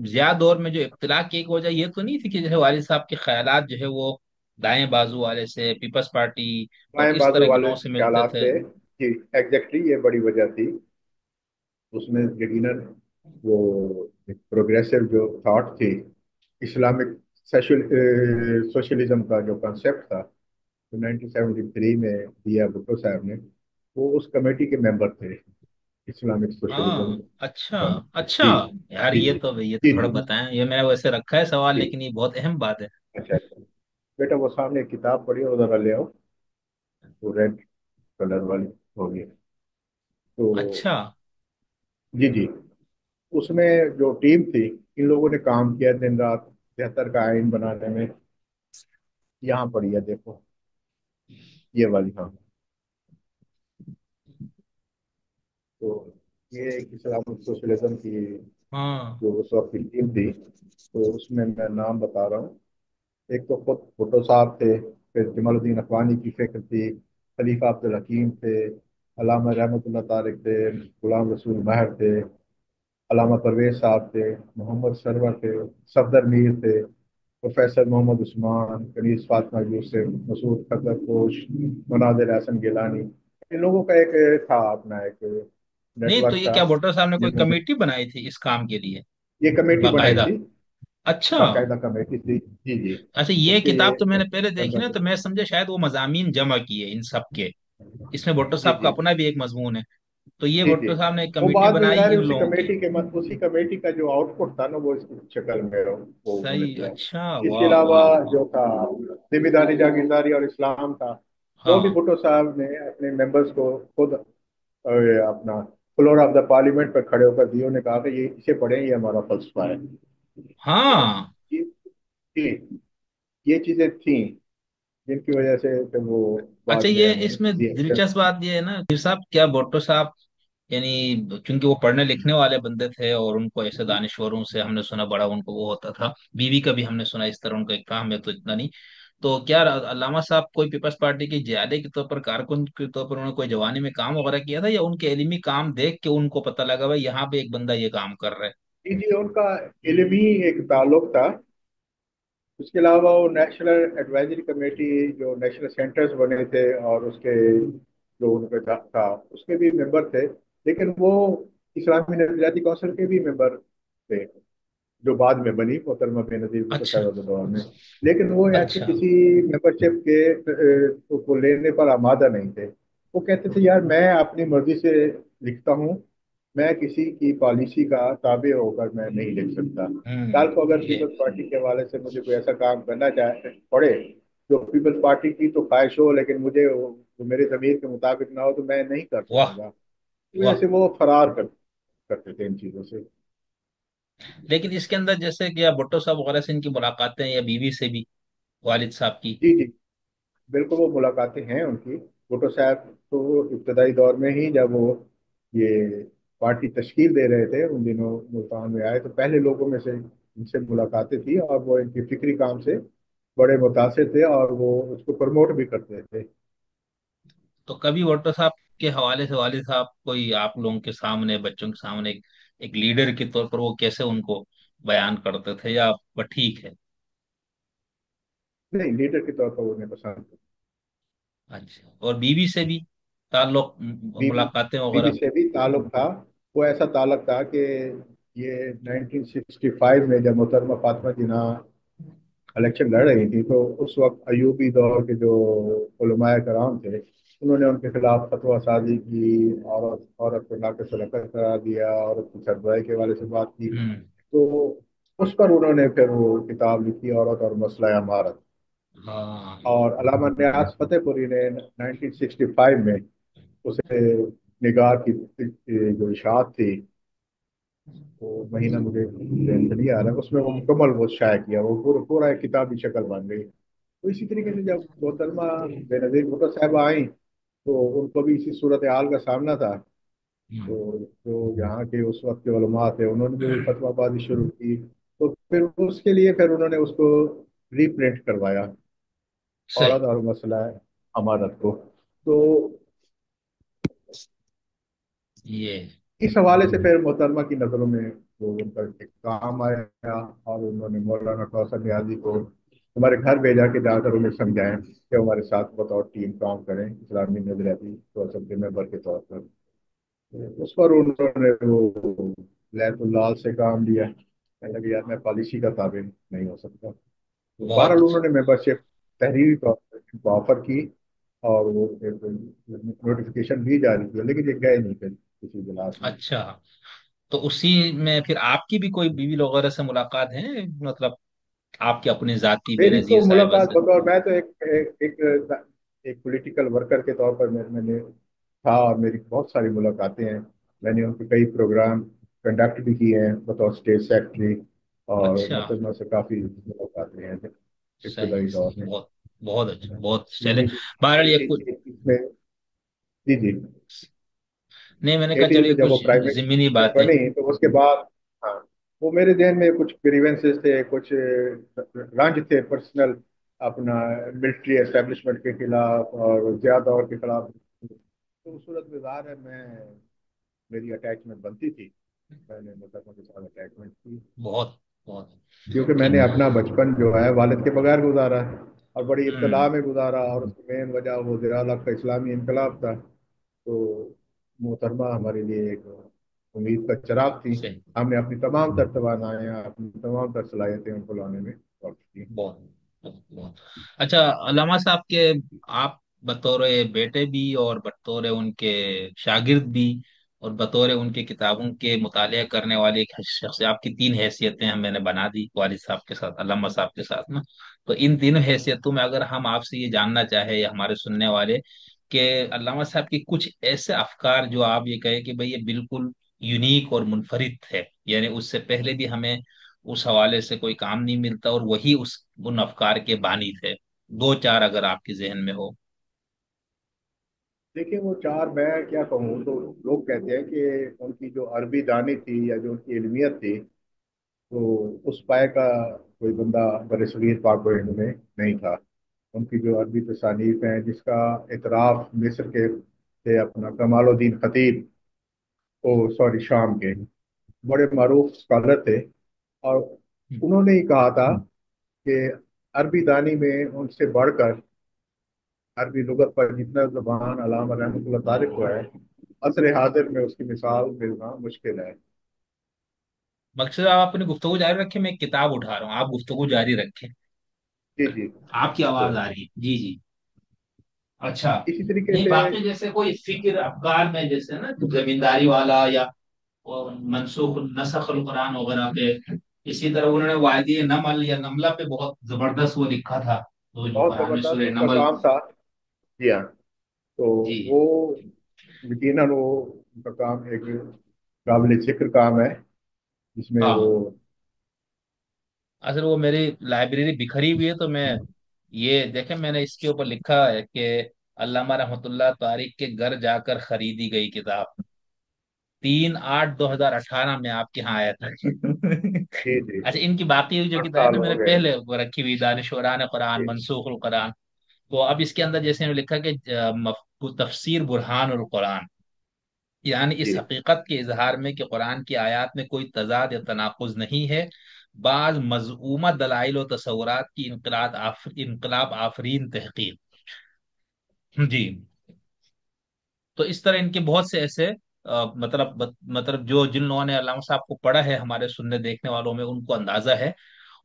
या दौर में जो इख्तिलाफ की एक वजह ये तो नहीं थी कि जो है वालिद साहब के ख्यालात जो है वो दाएं बाजू वाले से, पीपल्स पार्टी और बाएं इस बाजू तरह के वाले लोगों से मिलते ख्यालात थे। थे। जी, एग्जैक्टली ये बड़ी वजह थी। उसमें यकीनन वो एक प्रोग्रेसिव जो थॉट थी, इस्लामिक सोशलिज्म का जो कॉन्सेप्ट था, तो 1973 में दिया भुट्टो साहब ने, वो उस कमेटी के मेंबर थे, इस्लामिक सोशलिज्म हाँ अच्छा। कमेटी। अच्छा जी यार, जी जी ये तो जी थोड़ा जी बताएं, ये मैंने वैसे रखा है सवाल, जी। लेकिन ये बहुत अहम बात है। अच्छा अच्छा। बेटा वो सामने एक किताब पढ़ी और जरा ले आओ, वो रेड कलर वाली होगी। तो अच्छा। जी जी, उसमें जो टीम थी, इन लोगों ने काम किया दिन रात 73 का आइन बनाने में। यहाँ पढ़ी है देखो, ये वाली, हाँ। तो ये एक इस्लामिक सोशलिज्म की हाँ जो उस वक्त की टीम थी, तो उसमें मैं नाम बता रहा हूँ। एक तो खुद भुट्टो साहब थे, फिर जमालुद्दीन अखवानी की फिक्र थी, खलीफा अब्दुल हकीम थे, अल्लामा रहमतुल्लाह तारिक थे, गुलाम रसूल महर थे, अल्लामा परवेज साहब थे, मोहम्मद सरवर थे, सफदर मीर थे, प्रोफेसर मोहम्मद उस्मान, कनीज फातिमा यूसुफ, मसूद खतर पोश, मुनादिर हसन गिलानी। इन लोगों का एक था अपना एक नहीं, तो नेटवर्क ये था, क्या भुट्टो साहब ने कोई जिन्होंने कमेटी बनाई थी इस काम के लिए? ये कमेटी बनाई बाकायदा? थी। अच्छा। बाकायदा कमेटी थी, जी जी। अच्छा, ये उसके किताब तो मैंने पहले देखी ना, मेंबर थे। तो मैं समझे शायद वो मजामीन जमा किए इन सब के। इसमें भुट्टो जी साहब का जी अपना भी एक मजमून है। तो ये जी जी। भुट्टो साहब ने एक वो कमेटी बाद में बनाई ज़ाहिर है इन लोगों की। उसी कमेटी का जो आउटपुट था ना, वो इस शक्ल में वो उन्होंने सही, दिया। अच्छा, इसके वाह अलावा वाह वाह। जो था जिम्मेदारी जागीरदारी और इस्लाम था, वो भी हाँ भुट्टो साहब ने अपने मेंबर्स को खुद अपना फ्लोर ऑफ द पार्लियामेंट पर खड़े होकर दिए। उन्होंने कहा कि ये इसे पढ़ें, ये हमारा फलसफा है। तो हाँ। ये ये चीजें थी जिनकी वजह से फिर वो अच्छा, बाद में ये हमें इसमें रिएक्शन। दिलचस्प बात ये है ना फिर साहब, क्या भुट्टो साहब यानी क्योंकि वो पढ़ने लिखने वाले बंदे थे, और उनको ऐसे दानिश्वरों से हमने सुना बड़ा उनको वो होता था, बीवी का भी हमने सुना इस तरह उनका एक काम है, तो इतना नहीं। तो क्या अल्लामा साहब कोई पीपल्स पार्टी के जियादे के तौर पर, कारकुन के तौर पर उन्होंने कोई जवानी में काम वगैरह किया था, या उनके इल्मी काम देख के उनको पता लगा भाई यहाँ पे एक बंदा ये काम कर रहा है? जी जी, उनका इल्मी एक ताल्लुक था। उसके अलावा वो नेशनल एडवाइजरी कमेटी, जो नेशनल सेंटर्स बने थे और उसके जो उनका था, उसके भी मेंबर थे। लेकिन वो इस्लामी नजरियाती काउंसिल के भी मेंबर थे, जो बाद में बनी मोहतरमा बेनजीर भुट्टो अच्छा। साहब के दौर में। लेकिन वो ऐसे अच्छा। किसी मेंबरशिप के को लेने पर आमादा नहीं थे। वो कहते थे यार मैं अपनी मर्जी से लिखता हूँ, मैं किसी की पॉलिसी का ताबे होकर मैं नहीं लिख सकता। कल को अगर ये पीपल्स पार्टी के हवाले से मुझे कोई ऐसा काम करना चाहे पड़े जो पीपल्स पार्टी की तो ख्वाहिश हो, लेकिन मुझे वो मेरे जमीर के मुताबिक ना हो, तो मैं नहीं कर वाह सकूंगा। इस वजह वाह। से वो फरार करते थे इन चीजों से। लेकिन इसके अंदर जैसे कि या भुट्टो साहब वगैरह से इनकी मुलाकातें, या बीवी से भी, वालिद साहब की? जी जी, बिल्कुल वो मुलाकातें हैं उनकी। भुट्टो साहब तो इब्तदाई दौर में ही, जब वो ये पार्टी तश्कील दे रहे थे, उन दिनों मुल्तान में आए, तो पहले लोगों में से इनसे मुलाकातें थी, और वो इनकी फिक्री काम से बड़े मुतासिर थे और वो उसको प्रमोट भी करते थे। तो कभी भुट्टो साहब के हवाले से वालिद साहब कोई आप लोगों के सामने, बच्चों के सामने एक लीडर के तौर पर वो कैसे उनको बयान करते थे, या वह ठीक है? नहीं, लीडर के तौर पर उन्हें पसंद थे। अच्छा, और बीवी से भी ताल्लुक, बीवी मुलाकातें बीवी वगैरह? से भी ताल्लुक था। वो ऐसा ताल्लुक था कि ये 1965 में जब मोहतरमा फातिमा जिन्ना इलेक्शन लड़ रही थी, तो उस वक्त अयूबी दौर के जो उलमाए कराम थे, उन्होंने उनके खिलाफ फतवा साजी की, औरत औरत को नाक़िस अलक़त करार दिया, औरत की सरबराही के वाले से बात की। हम्म। तो उस पर उन्होंने फिर वो किताब लिखी, औरत और मसला अमारत। हाँ। और अल्लामा न्याज फतेहपुरी ने 1965 में उसे निगाह की जो इशाअत थी, वो महीना मुझे ध्यान में नहीं आ रहा, उसमें वो मुकम्मल वो शाया किया, वो पूरा पूरा एक किताबी शक्ल बन गई। तो इसी तरीके से जब मोहतरमा बेनज़ीर भुट्टो साहबा आई तो उनको भी इसी सूरत हाल का सामना था। हम्म। तो जो यहाँ के उस वक्त के उलमा थे उन्होंने भी फतवाबाजी शुरू की। तो फिर उसके लिए फिर उन्होंने उसको रीप्रिंट करवाया, सही। औरत और मसला अमानत को। तो ये इस हवाले से फिर मोहतरमा की नज़रों में वो उनका एक काम आया, और उन्होंने मौलाना कौसर नियाज़ी को हमारे घर भेजा कि जाकर उन्हें समझाएं कि हमारे साथ बतौर टीम काम करें इस्लामी नजरियाती कौंसिल के मेंबर के तौर पर। तो उस पर उन्होंने वो लैतुल्लाह से काम लिया, कहने लगे यार मैं पॉलिसी का ताबे नहीं हो सकता। तो बहुत बहरहाल अच्छा। उन्होंने मेंबरशिप तहरीरी तौर पर इनको ऑफर की, और वो नोटिफिकेशन भी जारी किया, लेकिन ये गए नहीं फिर किसी इजलास में। अच्छा, तो उसी में फिर आपकी भी कोई बीवी वगैरह से मुलाकात है, मतलब आपके अपने जाती मेरी बेनजीर तो साहिबा मुलाकात से? बतौर, मैं तो एक पॉलिटिकल वर्कर के तौर पर मैंने था, और मेरी बहुत सारी मुलाकातें हैं। मैंने उनके कई प्रोग्राम कंडक्ट भी किए हैं बतौर स्टेट सेक्रेटरी, और अच्छा। मोहतरमा से काफ़ी मुलाकातें हैं सही इब्तदाई दौर सही, में। बहुत बहुत अच्छा, बहुत चले। यही बहरहाल ये कुछ, इसमें। जी जी। नहीं मैंने कहा 80 चलिए में जब वो कुछ प्राइम जिमनी मिनिस्टर बातें। बनी तो उसके बाद, हाँ, वो मेरे ध्यान में कुछ ग्रीवेंसेस थे, कुछ रंज थे पर्सनल, अपना मिलिट्री एस्टेब्लिशमेंट के खिलाफ और ज्यादा दौर के खिलाफ। तो उस सूरत में ज़ाहिर है मैं, मेरी अटैचमेंट बनती थी, मैंने मुसलमान के साथ अटैचमेंट की, बहुत बहुत। क्योंकि कि मैंने अपना बचपन जो है वालिद के बगैर गुजारा है, और बड़ी हम्म। इब्तला में गुजारा, और उसकी मेन वजह वो ज़िया-उल-हक का इस्लामी इनकलाब था। तो मोहतरमा हमारे लिए एक उम्मीद का चिराग थी। सही। हमने अपनी तमाम तर तवानायाँ, अपनी तमाम तर सलाहियतें उनको लाने में वक्त की। बहुत बहुत बहुत। अच्छा, अल्लामा साहब के, आप बतौर बेटे भी और बतौर उनके शागिर्द भी और बतौर उनके किताबों के मुतालिया करने वाले एक शख्स, आपकी तीन हैसियतें हम मैंने बना दी वालिद साहब के साथ, अल्लामा साहब के साथ ना। तो इन तीनों हैसियतों में अगर हम आपसे ये जानना चाहे या हमारे सुनने वाले, कि अल्लामा साहब की कुछ ऐसे अफकार जो आप ये कहे कि भाई ये बिल्कुल यूनिक और मुनफरिद है, यानी उससे पहले भी हमें उस हवाले से कोई काम नहीं मिलता, और वही उस उन अफकार के बानी थे, दो चार अगर आपके जहन में हो। देखिए वो चार, मैं क्या कहूँ, तो लोग कहते हैं कि उनकी जो अरबी दानी थी या जो उनकी इल्मियत थी, तो उस पाए का कोई बंदा बरसगीर पाक व हिंद में नहीं था। उनकी जो अरबी तसानीफ हैं जिसका इतराफ मिस्र के थे अपना कमालुद्दीन खतीब, ओ सॉरी शाम के बड़े मारूफ स्कॉलर थे, और उन्होंने ही कहा था कि अरबी दानी में उनसे बढ़कर अरबी लुगत पर जितना जुबान अलामा रहमतुल्लाह तारिक को है, असर हाजिर में उसकी मिसाल मिलना मुश्किल है। मकसद आप अपनी गुफ्तगू जारी रखें, मैं एक किताब उठा रहा हूँ, आप गुफ्तगू जारी रखें। जी जी। आपकी तो आवाज आ रही है, जी जी। अच्छा। इसी तरीके नहीं, से, बाकी जैसे कोई फिक्र अफकार में जैसे ना जमींदारी वाला या मनसूख नसखुल कुरान वगैरह पे, इसी तरह उन्होंने वादी नमल या नमला पे बहुत जबरदस्त वो लिखा था, तो जो बहुत कुरान में जबरदस्त सूरह उनका नमल। काम था। जी हाँ। तो जी। वो यकीनन वो उनका काम एक काबिल जिक्र काम है, जिसमें वो। हाँ, असल वो मेरी लाइब्रेरी बिखरी हुई है, तो मैं ये देखे मैंने इसके ऊपर लिखा है कि अल्लामा रहमतुल्लाह तारिक के घर जाकर खरीदी गई किताब, 3/8/2018 में आपके यहाँ आया था। जी जी। अच्छा, इनकी बाकी हुई जो 8 किताब है साल ना, मैंने हो गए। पहले वो रखी हुई, दानिशुरान कुरान, जी मनसूखुल कुरान। तो अब इसके अंदर जैसे इन्होंने लिखा कि तफसीर बुरहानुल कुरान, यानी इस जी। हकीकत के इजहार में कि कुरान की आयत में कोई तजाद या तनाकुज नहीं है, बाज मज़ऊमा दलाइल और तसव्वुरात की इनकलाब आफरीन तहकीक। जी। तो इस तरह इनके बहुत से ऐसे मतलब जो जिन लोगों ने अल्लामा साहब को पढ़ा है, हमारे सुनने देखने वालों में उनको अंदाजा है।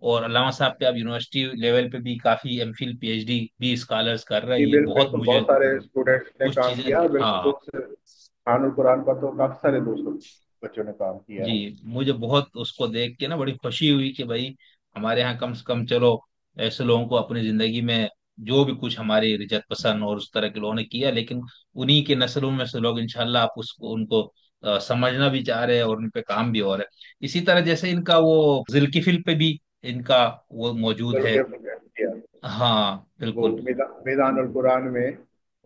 और अल्लामा साहब पे अब यूनिवर्सिटी लेवल पे भी काफी एमफिल पीएचडी भी स्कॉलर्स कर रहे जी हैं, ये बहुत बिल्कुल, मुझे बहुत सारे स्टूडेंट्स ने कुछ काम चीजें। किया, हाँ। बिल्खुसूस खानुल कुरान पर तो काफी सारे दोस्तों बच्चों ने काम किया जी, है। मुझे बहुत उसको देख के ना बड़ी खुशी हुई कि भाई हमारे यहाँ कम से कम चलो ऐसे लोगों को अपनी जिंदगी में जो भी कुछ हमारे रिजत पसंद और उस तरह के लोगों ने किया, लेकिन उन्हीं के नस्लों में से लोग इंशाल्लाह आप उसको उनको समझना भी चाह रहे हैं और उन पे काम भी हो रहा है। इसी तरह जैसे इनका वो जिल्किफिल पे भी इनका वो मौजूद है। किया। हाँ वो बिल्कुल। मीज़ान अल कुरान में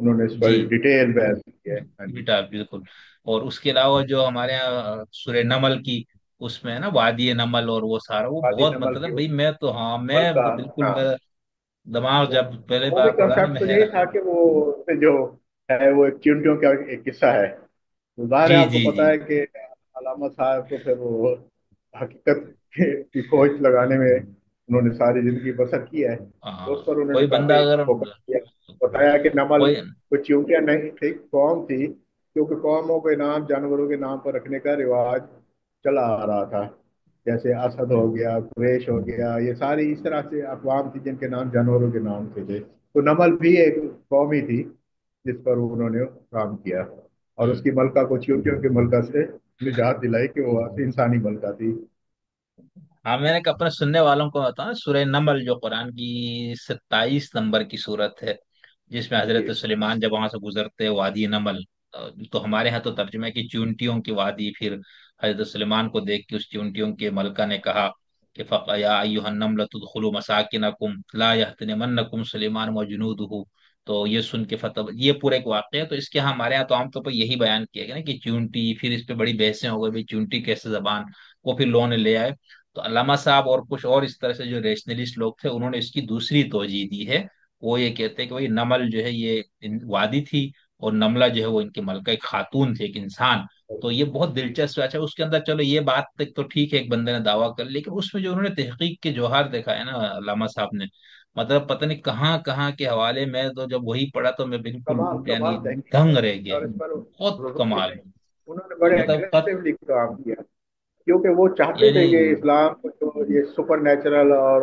उन्होंने इस जी पर डिटेल बहस की है। हाँ जी। गिटार बिल्कुल। और उसके अलावा जो हमारे यहाँ सूर्य नमल की उसमें है ना वादी नमल और वो सारा वो वादी बहुत नमल की मतलब भाई मैं तो हाँ मैं मलका। बिल्कुल हाँ, मेरा दिमाग वो जब पहले वो भी बार पढ़ा ना मैं कंसेप्ट तो यही हैरान। था कि वो जो है वो एक चींटियों का एक किस्सा है। तो ज़ाहिर जी है आपको जी पता जी। है कि अलामा साहब तो फिर वो हकीकत की खोज लगाने में उन्होंने सारी जिंदगी बसर की है, तो उस हाँ पर उन्होंने कोई बंदा काफी अगर फोकस किया। बताया कि नमल कोई। कोई चींटियां नहीं थी, कौम थी, क्योंकि कौमों के नाम जानवरों के नाम पर रखने का रिवाज चला आ रहा था। जैसे असद हो गया, कुरैश हो गया, ये सारी इस तरह से अकवाम थी जिनके नाम जानवरों के नाम से थे। तो नमल भी एक कौम ही थी जिस पर उन्होंने काम किया, और हम्म। उसकी मलका को चींटियों की मलका से निजात दिलाई कि वो इंसानी मलका थी। हाँ मैंने अपने सुनने वालों को बताया सूरह नमल जो कुरान की 27 नंबर की सूरत है, जिसमें हजरत जी। सुलेमान जब वहां से गुजरते हैं वादी नमल, तो हमारे यहाँ तो तर्जुमा है कि चूंटियों की वादी। फिर हजरत सुलेमान को देख के उस चूंटियों के मलका ने कहा कि फ़क़या अय्युहन नमल तुदखुलू मसाकिनकुम ला यहतनिमन्नकुम सुलेमान व जुनूदुहु। तो ये सुन के फतह ये पूरा एक वाक़या है। तो इसके यहाँ हमारे यहाँ तो आमतौर पर यही बयान किया गया ना कि चूंटी, फिर इस पे बड़ी बहसें हो गई भाई चूंटी कैसे जबान को फिर लोगों ने ले आए। तो अल्लामा साहब और कुछ और इस तरह से जो रेशनलिस्ट लोग थे उन्होंने इसकी दूसरी तोजी दी है। वो ये कहते हैं कि भाई नमल जो है ये वादी थी, और नमला जो है वो इनकी मलका एक खातून थी, एक इंसान। तो ये बहुत दिलचस्प है। अच्छा उसके अंदर चलो ये बात तक तो ठीक है, एक बंदे ने दावा कर, लेकिन उसमें जो उन्होंने तहकीक के जौहर देखा है ना अल्लामा साहब ने, मतलब पता नहीं कहाँ कहाँ के हवाले में, तो जब वही पढ़ा तो मैं बिल्कुल कमाल यानी कमाल तहकीक दंग है, रह गया। और इस पर बहुत रुकते कमाल। नहीं। उन्होंने बड़े मतलब एग्रेसिवली काम किया, क्योंकि वो चाहते थे यानी कि इस्लाम को जो ये सुपर नेचुरल और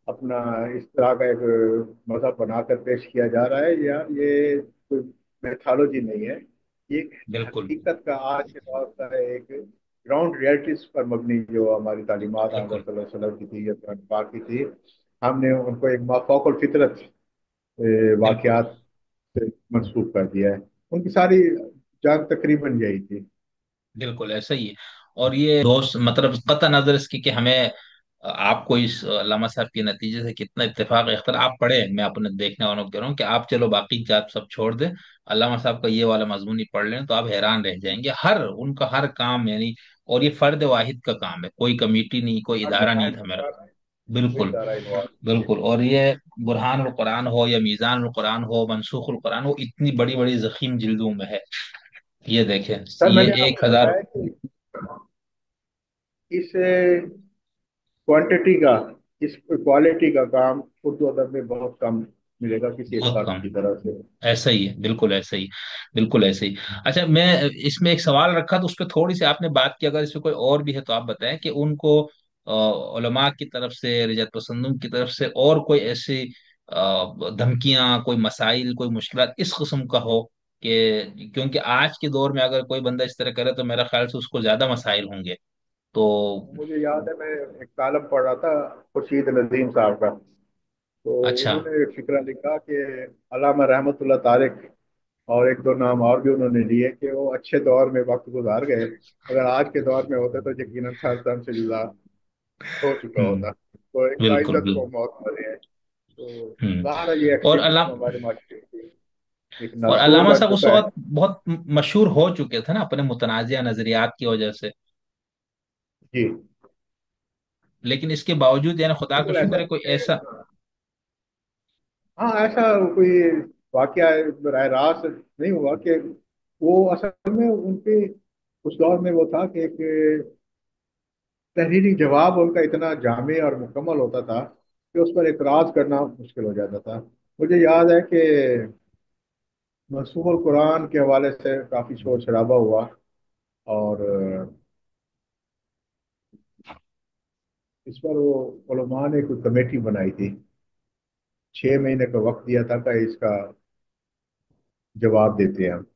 अपना इस तरह का एक मजहब बनाकर पेश किया जा रहा है, या ये कोई मैथोलॉजी नहीं है, ये एक बिल्कुल हकीकत का आज के दौर का एक ग्राउंड रियलिटीज पर मबनी जो हमारी तालीमात आक़ा बिल्कुल सल्लल्लाहु अलैहि वसल्लम की थी या कुरान पाक की थी, हमने उनको एक माफौकुल फितरत बिल्कुल वाकयात से मंसूब कर दिया है। उनकी सारी जान तकरीबन यही थी। बिल्कुल ऐसा ही है। और ये दोस्त मतलब कतः नजर इसकी कि हमें आपको इस अल्लामा साहब के नतीजे से कितना इत्तेफाक इख्तिलाफ पड़े, मैं अपने देखने वालों को कह रहा हूँ कि आप चलो बाकी जात सब छोड़ दें, अल्लामा साहब का ये वाला मजमून ही पढ़ लें तो आप हैरान रह जाएंगे। हर उनका हर काम यानी, और ये फर्द वाहिद का काम है, कोई कमेटी नहीं, कोई हर इदारा नहीं दफान था के मेरा। साथ कोई बिल्कुल इदारा इन्वॉल्व। बिल्कुल। और ये बुरहान अल कुरान हो या मीज़ान अल कुरान हो, मनसूख अल कुरान हो, इतनी बड़ी बड़ी जखीम जिल्दों में है। ये देखें, सर, ये मैंने एक आपको हजार बताया कि इस क्वांटिटी का, इस क्वालिटी का काम उर्दू अदब में बहुत कम मिलेगा किसी एक बहुत खास कम। की तरह से। ऐसा ही है बिल्कुल ऐसा ही। बिल्कुल ऐसे ही। अच्छा मैं इसमें एक सवाल रखा तो उस पर थोड़ी सी आपने बात की, अगर इसमें कोई और भी है तो आप बताएं कि उनको उलमा की तरफ से, रिजत पसंदों की तरफ से और कोई ऐसी धमकियां, कोई मसाइल, कोई मुश्किलात इस किस्म का हो कि, क्योंकि आज के दौर में अगर कोई बंदा इस तरह करे तो मेरा ख्याल से उसको ज्यादा मसाइल होंगे। तो मुझे याद है, मैं एक कालम पढ़ रहा था खुर्शीद नदीम साहब का, तो अच्छा। उन्होंने एक फिक्रा लिखा कि अल्लामा रहमतुल्लाह तारिक और एक दो नाम और भी उन्होंने लिए कि वो अच्छे दौर में वक्त गुजार गए, अगर आज के दौर में होते तो यकीनन सर से जुदा हो चुका होता। तो एक बिल्कुल बाइज्जत को बिल्कुल। मौत मरे हैं। तो हम्म। ज़ाहिर है ये और एक्सट्रीमिज्म हमारे माशरे की एक और नासूर अल्लामा बन साहब उस चुका है। वक्त बहुत मशहूर हो चुके थे ना अपने मुतनाज़िया नजरियात की वजह से। जी। लेकिन इसके बावजूद यानी खुदा का बिल्कुल ऐसा शुक्र है कोई नहीं ऐसा। है। हाँ, ऐसा कोई वाकया बरह रास्त नहीं हुआ कि वो असल में उनके उस दौर में वो था कि एक तहरीरी जवाब उनका इतना जामे और मुकम्मल होता था कि उस पर एतराज करना मुश्किल हो जाता था। मुझे याद है कि मनसूख कुरान के हवाले से काफ़ी शोर शराबा हुआ, और इस पर वो उलमा ने कोई कमेटी बनाई थी, 6 महीने का वक्त दिया था कि इसका जवाब देते हैं हम।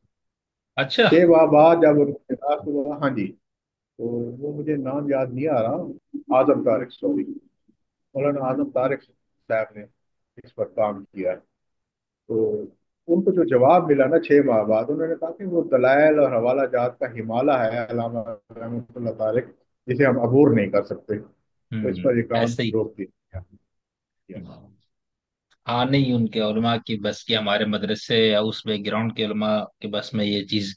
अच्छा। 6 माह बाद जब उनके पास हुआ, हाँ जी, तो वो मुझे नाम याद नहीं आ रहा, आजम तारिक, सॉरी, मौलाना आजम तारिक साहब ने। इस पर काम किया। तो उनको जो जवाब मिला ना 6 माह बाद, उन्होंने कहा कि वो दलाइल और हवाला जात का हिमालय है अल्लामा रहमतुल्लाह तारिक, जिसे हम अबूर नहीं कर सकते। तो इस पर ये काम ऐसे ही। रोक दिया। हाँ नहीं, उनके उलमा की बस की, हमारे मदरसे या उस बैकग्राउंड के उलमा के बस में ये चीज।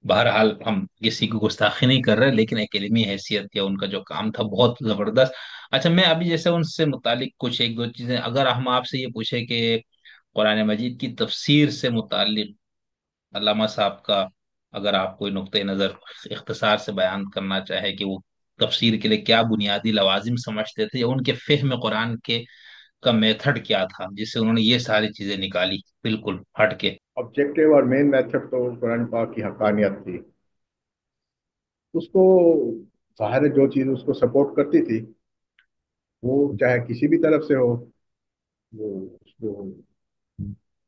बहरहाल हम किसी को गुस्ताखी नहीं कर रहे, लेकिन एक इल्मी हैसियत या उनका जो काम था बहुत जबरदस्त। अच्छा, मैं अभी जैसे उनसे मुतालिक कुछ एक दो चीजें, अगर हम आपसे ये पूछे कि कुरान मजीद की तफसीर से मुतालिक अल्लामा साहब का, अगर आप कोई नुक्ते नज़र इख्तिसार से बयान करना चाहे कि वो तफसीर के लिए क्या बुनियादी लवाजिम समझते थे, या उनके फ़हम कुरान के का मेथड क्या था जिससे उन्होंने ये सारी चीजें निकाली बिल्कुल हट के। ऑब्जेक्टिव और मेन मेथड तो कुरान पाक की हकानियत थी। उसको ज़ाहिर है जो चीज़ उसको सपोर्ट करती थी, वो चाहे किसी भी तरफ से हो, वो उसको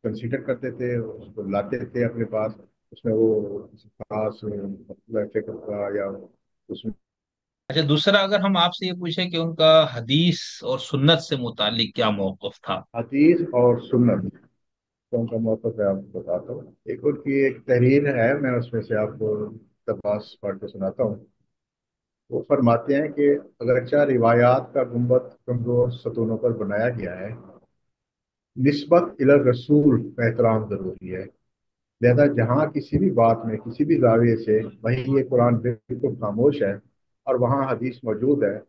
कंसीडर करते थे, उसको लाते थे अपने पास। उसमें वो किसी खास मतलब फिक्र का या उसमें अच्छा, दूसरा अगर हम आपसे ये पूछे कि उनका हदीस और सुन्नत से मुतालिक क्या मौक़िफ़ था। हदीस और सुन्नत कौन सा मौक़िफ़ है आपको बताता हूँ। एक उनकी एक तहरीर है, मैं उसमें से आपको इक़्तिबास पढ़ के सुनाता हूँ। वो फरमाते हैं कि अगरचा रिवायात का गुंबद कमजोर सतूनों पर बनाया गया है, निस्बत इला रसूल का एहतराम जरूरी है। लिहाजा जहाँ किसी भी बात में किसी भी जाविये से वहीं ये कुरान बिल्कुल खामोश है और वहाँ हदीस मौजूद है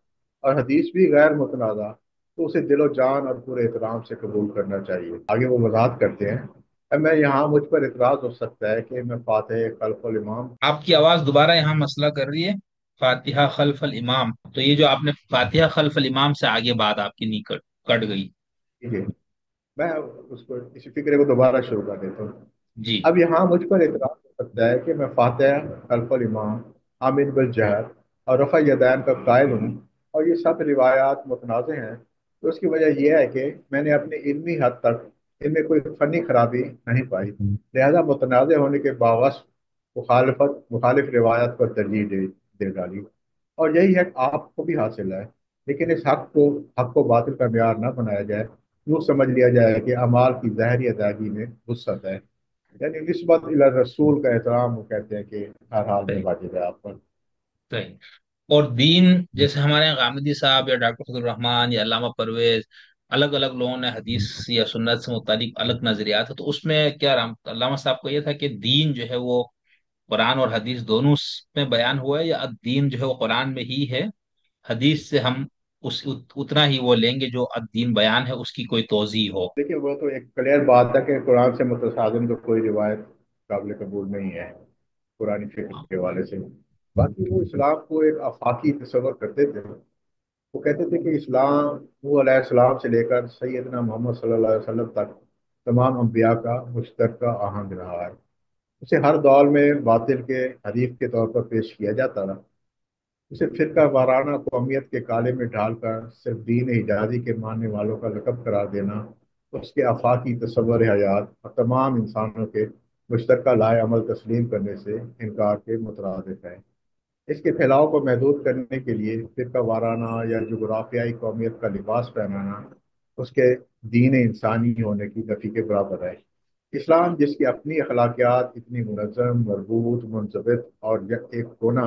और हदीस भी गैर मुतनाज़ा, तो उसे दिलो जान और पूरे एहतराम से कबूल करना चाहिए। आगे वो वजाहत करते हैं, अब मैं यहाँ मुझ पर इतराज़ हो सकता है कि मैं फातिह खल्फुल इमाम। आपकी आवाज दोबारा यहाँ मसला कर रही है। फातिहा खल्फल इमाम, तो ये जो आपने फातिहा खल्फल इमाम से आगे बात आपकी नहीं कट कट गई। ठीक है, मैं उसको इसी फिक्रे को दोबारा शुरू कर देता हूँ। जी। अब यहाँ मुझ पर इतराज हो सकता है कि मैं फातिहा खल्फुल इमाम, आमिन बिल जहर और रफ़ा यदैन का कायल हूँ और ये सब रिवायात मुतनाज़ हैं। तो उसकी वजह यह है कि मैंने अपनी इल्मी हद तक इनमें कोई फ़नी खराबी नहीं पाई, लिहाजा मुतनाज़ होने के बावजूद मुखालफत मुखालिफ रिवायत पर तरजीह दे डाली। और यही हक आपको भी हासिल है, लेकिन इस हक को बातिल का म्यार न बनाया जाए। यूँ समझ लिया जाए कि अमाल की ज़ाहरी अदायगी में वसअत है। यानी निस्बत इला रसूल का एहतराम वो कहते हैं कि हर हाल में सही। वाजिब है आप पर। सही। और दीन, जैसे हमारे यहाँ गामिदी साहब या डॉक्टर फजल रहमान या अल्लामा परवेज, अलग अलग लोगों ने हदीस या सुन्नत से मुतालिक अलग नजरियात है, तो उसमें क्या राम अल्लामा साहब का ये था कि दीन जो है वो कुरान और हदीस दोनों में बयान हुआ है, या दीन जो है वो कुरान में ही है, हदीस से हम उतना ही वो लेंगे जो दीन बयान है, उसकी कोई तोज़ी हो। देखिए वो तो एक क्लियर बात है कि कुरान से मुतसादिम तो कोई रिवायत काबिल कबूल नहीं है कुरानी फिक्र के हवाले से। बाकी वो इस्लाम को एक आफाकी तस्वर करते थे। वो कहते थे कि इस्लाम नूह अलैहिस्सलाम से लेकर सैयदना मोहम्मद सल्लल्लाहु अलैहि वसल्लम तक तमाम अम्बिया का मुश्तरका आहंग रहा है। उसे हर दौर में बातिल के हरीफ के तौर पर पेश किया जाता रहा। उसे फिरका वाराना कौमियत के काले में ढालकर सिर्फ दीन हिजाजी के मानने वालों का लकब करार देना उसके आफाकी तस्वर हयात और तमाम इंसानों के मुश्तरका लाए अमल तस्लीम करने से इनकार के मुतरादिफ है। इसके फैलाव को महदूद करने के लिए फिरका वाराना या जुगराफियाई कौमियत का लिबास पहनाना उसके दीन इंसानी होने की नफी के बराबर है। इस्लाम जिसकी अपनी अखलाकियात इतनी मुनज़्ज़म मरबूत मुनज़बित और एक कोना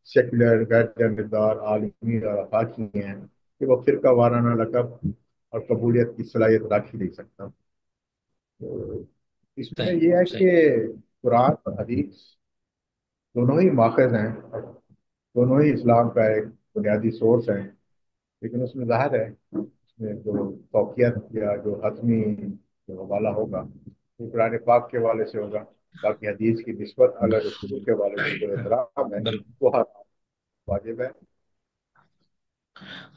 सेकुलर गैर जानबदार आलमी और आफाकी हैं कि वह फिरका वाराना लकब और कबूलियत की सलाहियत रख ही नहीं सकता। तो इसमें सही। यह है सही। कि कुरान और हदीस दोनों ही माखज़ हैं और दोनों ही इस्लाम का एक बुनियादी सोर्स है। लेकिन उसमें ज़ाहिर है उसमें जो फौकियत या जो हतमी जो हवाला होगा वो कुरान पाक के हवाले से होगा। बाकी हदीस की निस्बत अल्लाह रसूल के हवाले से जो एहतराम है बिल्कुल। वो हर वाजिब है।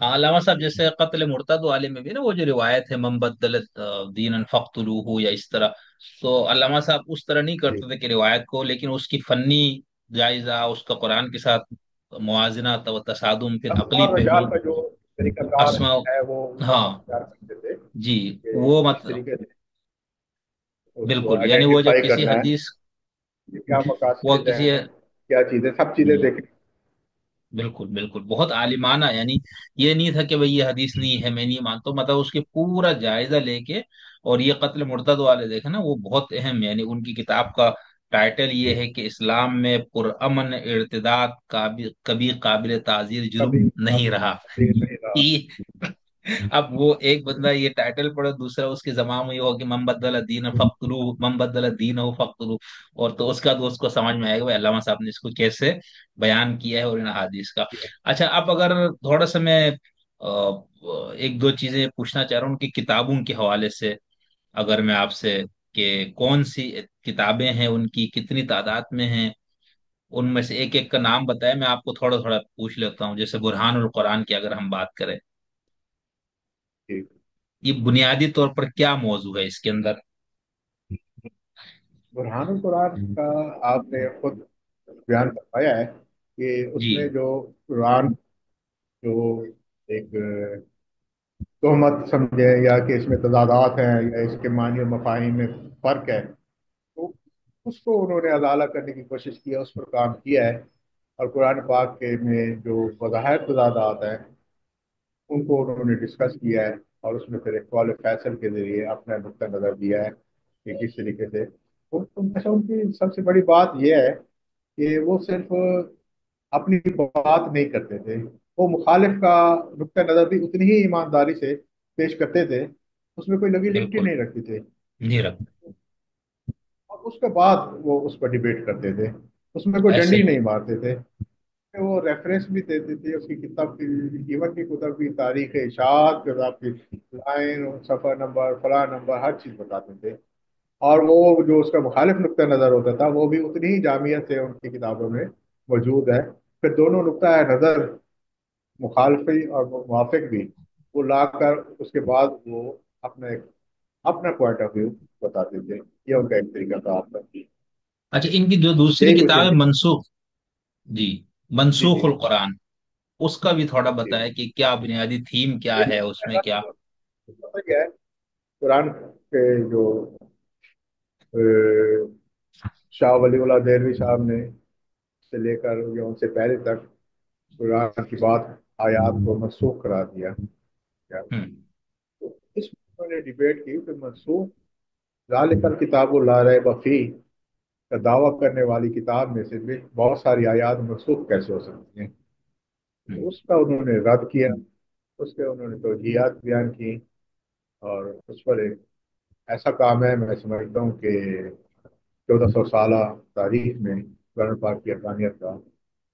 हाँ, अल्लामा साहब जैसे कत्ल मुर्तद वाले में भी ना वो जो रिवायत है, मन बद्दलत दीनन फक्तुलूहु या इस तरह, तो अल्लामा साहब उस तरह नहीं जी, करते थे कि रिवायत को, लेकिन उसकी फन्नी जायजा, उसका कुरान के साथ मुआजना तसादुम, फिर अस्मा अकली और पहलू। रजाल का जो तरीकाकार अस्मा। है वो उनका हाँ। इख्तियार करते थे जी। कि वो किस मतलब तरीके से उसको बिल्कुल, यानी वो जब आइडेंटिफाई किसी करना है, हदीस, कि क्या वो मकासद किसी, हैं, क्या चीज़ें सब चीज़ें हम्म, देखनी। बिल्कुल बिल्कुल, बहुत आलिमाना, यानी ये नहीं था कि भाई ये हदीस नहीं है मैं नहीं मानता हूं, मतलब उसके पूरा जायजा लेके। और ये कत्ल मुर्तद वाले देखे ना, वो बहुत अहम, यानी उनकी किताब का टाइटल ये है कि इस्लाम में पुरअमन इर्तिदाद कभी काबिल ताजीर जुर्म कभी नहीं रहा। देर नहीं रहा। ये अब वो एक बंदा ये टाइटल पढ़ो, दूसरा उसके जमा में ये हो कि मम बदल दीन फक्तलू, मम बदल दीन हो फक्तलू। और तो उसका दोस्त को समझ में आएगा भाई अल्लामा साहब ने इसको कैसे बयान किया है और इन अहादीस का। अच्छा, अब अगर थोड़ा सा मैं एक दो चीजें पूछना चाह रहा हूँ उनकी किताबों के हवाले से, अगर मैं आपसे, कि कौन सी किताबें हैं उनकी, कितनी तादाद में हैं, उनमें से एक एक का नाम बताएं, मैं आपको थोड़ा थोड़ा पूछ लेता हूँ। जैसे बुरहानुल कुरान की अगर हम बात करें, जी। ये बुनियादी तौर पर क्या मौजू है इसके अंदर? बुरहानुल कुरान का आपने खुद बयान करवाया है कि जी उसमें जो कुरान, जो एक तोहमत समझे या कि इसमें तजादात हैं या इसके मानी और मफाहिम में फ़र्क है, तो उसको उन्होंने अदाला करने की कोशिश की है, उस पर काम किया है। और कुरान पाक के में जो वज़ाहिर तजादात हैं उनको उन्होंने डिस्कस किया है, और उसमें फिर एक कौल फैसल के जरिए अपना नुक्ता नज़र दिया है कि किस तरीके से। अच्छा, उनकी सबसे बड़ी बात यह है कि वो सिर्फ अपनी बात नहीं करते थे, वो मुखालिफ का नुक्ता नज़र भी उतनी ही ईमानदारी से पेश करते थे, उसमें कोई लगी लिपटी बिल्कुल, नहीं रखते थे। नहीं रख और उसके बाद वो उस पर डिबेट करते थे, उसमें कोई ऐसे डंडी ही। नहीं मारते थे। वो रेफरेंस भी देते थे उसकी किताब की, जीवन की कुतब की तारीख इशात किताब की लाइन, सफर नंबर, फला नंबर, हर चीज बताते थे। और वो जो उसका मुखालिफ नुक्ता नजर होता था वो भी उतनी ही जामियत से उनकी किताबों में मौजूद है। फिर दोनों नुक्ता नजर, मुखालफी और मुवाफिक भी, वो लाकर उसके बाद वो अपना एक अपना पॉइंट ऑफ व्यू बताते थे। ये उनका एक तरीका था आपका। अच्छा, इनकी जो दूसरी यही कुछ किताब है इनकी। मनसूख, जी, जी जी मनसूखुल कुरान, उसका भी थोड़ा जी। बताया कि क्या बुनियादी थीम क्या ये है उसमें, क्या? पता क्या है, कुरान के जो अ, शाह वलीउल्लाह देलवी साहब ने से लेकर या उनसे पहले तक कुरान की बात, आयात को मनसूख करा दिया। क्या हम्म तो इस उन्होंने डिबेट की कि मनसूख, ज़ालिकल किताबुल ला रैब फीह का दावा करने वाली किताब में से भी बहुत सारी आयात मनसूख कैसे हो सकती हैं। तो हम्म उसका उन्होंने रद्द किया, उसके उन्होंने तौजीहात बयान की। और उस पर एक ऐसा काम है, मैं समझता हूँ कि 1400 साल तारीख में कुरान पाक की हक़ानियत का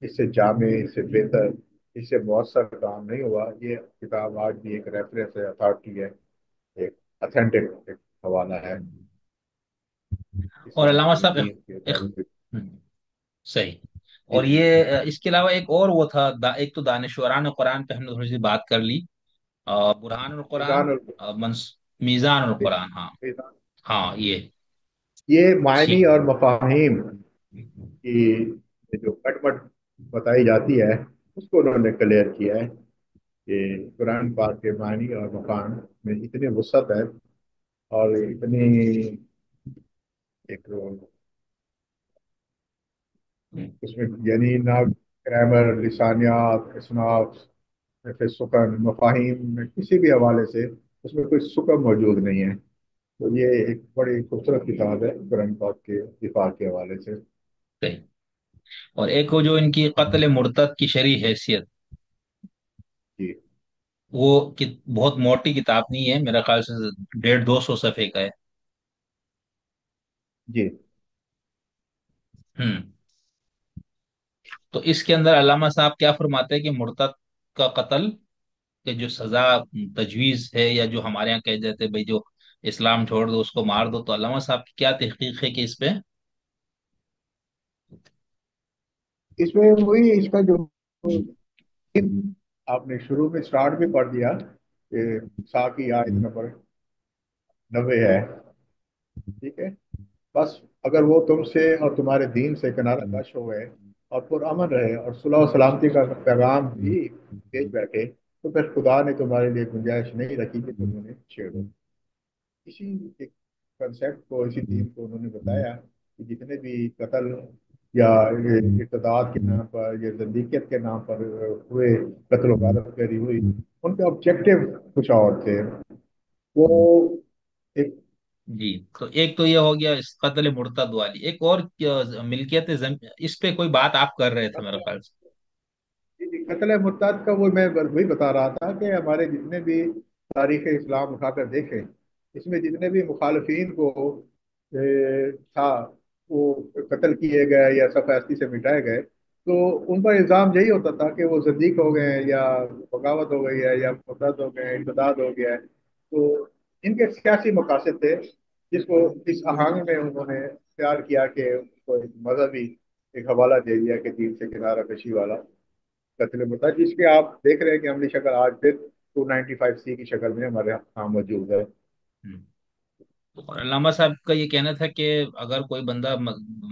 इससे जामे, इससे बेहतर, इससे मौसर काम नहीं हुआ। ये किताब आज भी एक रेफरेंस है, अथॉरिटी है, एक अथेंटिक एक हवाला है और इस्लाम अल्लामा की साहब दीन के एक, ताल्लुक। सही। जी और जी ये इसके अलावा एक और वो था, एक तो दानिशवरान कुरान पे हमने थोड़ी सी बात कर ली, बुरहानुल कुरान, मीज़ान मीज़ानुल कुरान, हाँ। हाँ, ये मायनी ठीक। और मफाहिम की जो कटमट बताई जाती है उसको उन्होंने क्लियर किया है कि कुरान पाक के मानी और मकान में इतनी वसअत है, और इतनी एक उसमें यानी ना ग्रामर, लिसानियात, इसनाद, फिर सुकन, मफाहिम में किसी भी हवाले से उसमें कोई सुकन मौजूद नहीं है। तो ये एक बड़ी खूबसूरत किताब है कुरान पाक के दिफा के हवाले से। सही। और एक वो जो इनकी कत्ल मुर्तद की शरई हैसियत, जी वो बहुत मोटी किताब नहीं है, मेरा ख्याल से 150-200 सफ़े का है। जी। हम्म तो इसके अंदर अल्लामा साहब क्या फरमाते हैं कि मुर्तद का कत्ल के जो सजा तजवीज है, या जो हमारे यहाँ कह जाते हैं भाई जो इस्लाम छोड़ दो उसको मार दो, तो अल्लामा साहब की क्या तहकीक है कि इस पे? इसमें वही इसका जो आपने शुरू में स्टार्ट भी पढ़ दिया कि सा की आयत नंबर 90 है। ठीक है, बस अगर वो तुमसे और तुम्हारे दीन से किनारा कश हो गए और पुरअमन रहे और सुलह और सलामती का पैगाम भी भेज बैठे, तो फिर खुदा ने तुम्हारे लिए गुंजाइश नहीं रखी कि तुम उन्हें छेड़ो। इसी एक कंसेप्ट को, इसी दीन को उन्होंने बताया कि जितने भी कत्ल یا یہ ارتداد کے نام پر یا زندیقیت کے نام پر ہوئے قتل و غارت گری ہوئی، ان کے آبجیکٹو کچھ اور تھے وہ ایک جی، تو ایک تو یہ ہو گیا اس قتل مرتد والی، ایک اور ملکیت اس پہ کوئی بات آپ کر رہے تھے میرے خیال سے؟ قتل مرتد کا وہ میں وہی بتا رہا تھا کہ ہمارے جتنے بھی تاریخ اسلام اٹھا کر دیکھیں، اس میں جتنے بھی مخالفین کو تھا وہ قتل کیے گئے یا سفیدی سے مٹائے گئے، تو ان پر الزام یہی ہوتا تھا کہ وہ صدیق ہو گئے ہیں یا بغاوت ہو گئی ہے یا مرتد ہو گئے ہیں، ارتداد ہو گیا ہے. تو ان کے سیاسی مقاصد تھے، جس کو اس آہنگ میں انہوں نے اختیار کیا کہ ان کو ایک مذہبی ایک حوالہ دے دیا کہ دین سے کنارہ کشی والا قتل مرتد، جس کے آپ دیکھ رہے ہیں کہ عملی شکل آج پھر 295 سی کی شکل میں ہمارے یہاں موجود ہے. اور علامہ صاحب کا یہ کہنا تھا کہ اگر کوئی بندہ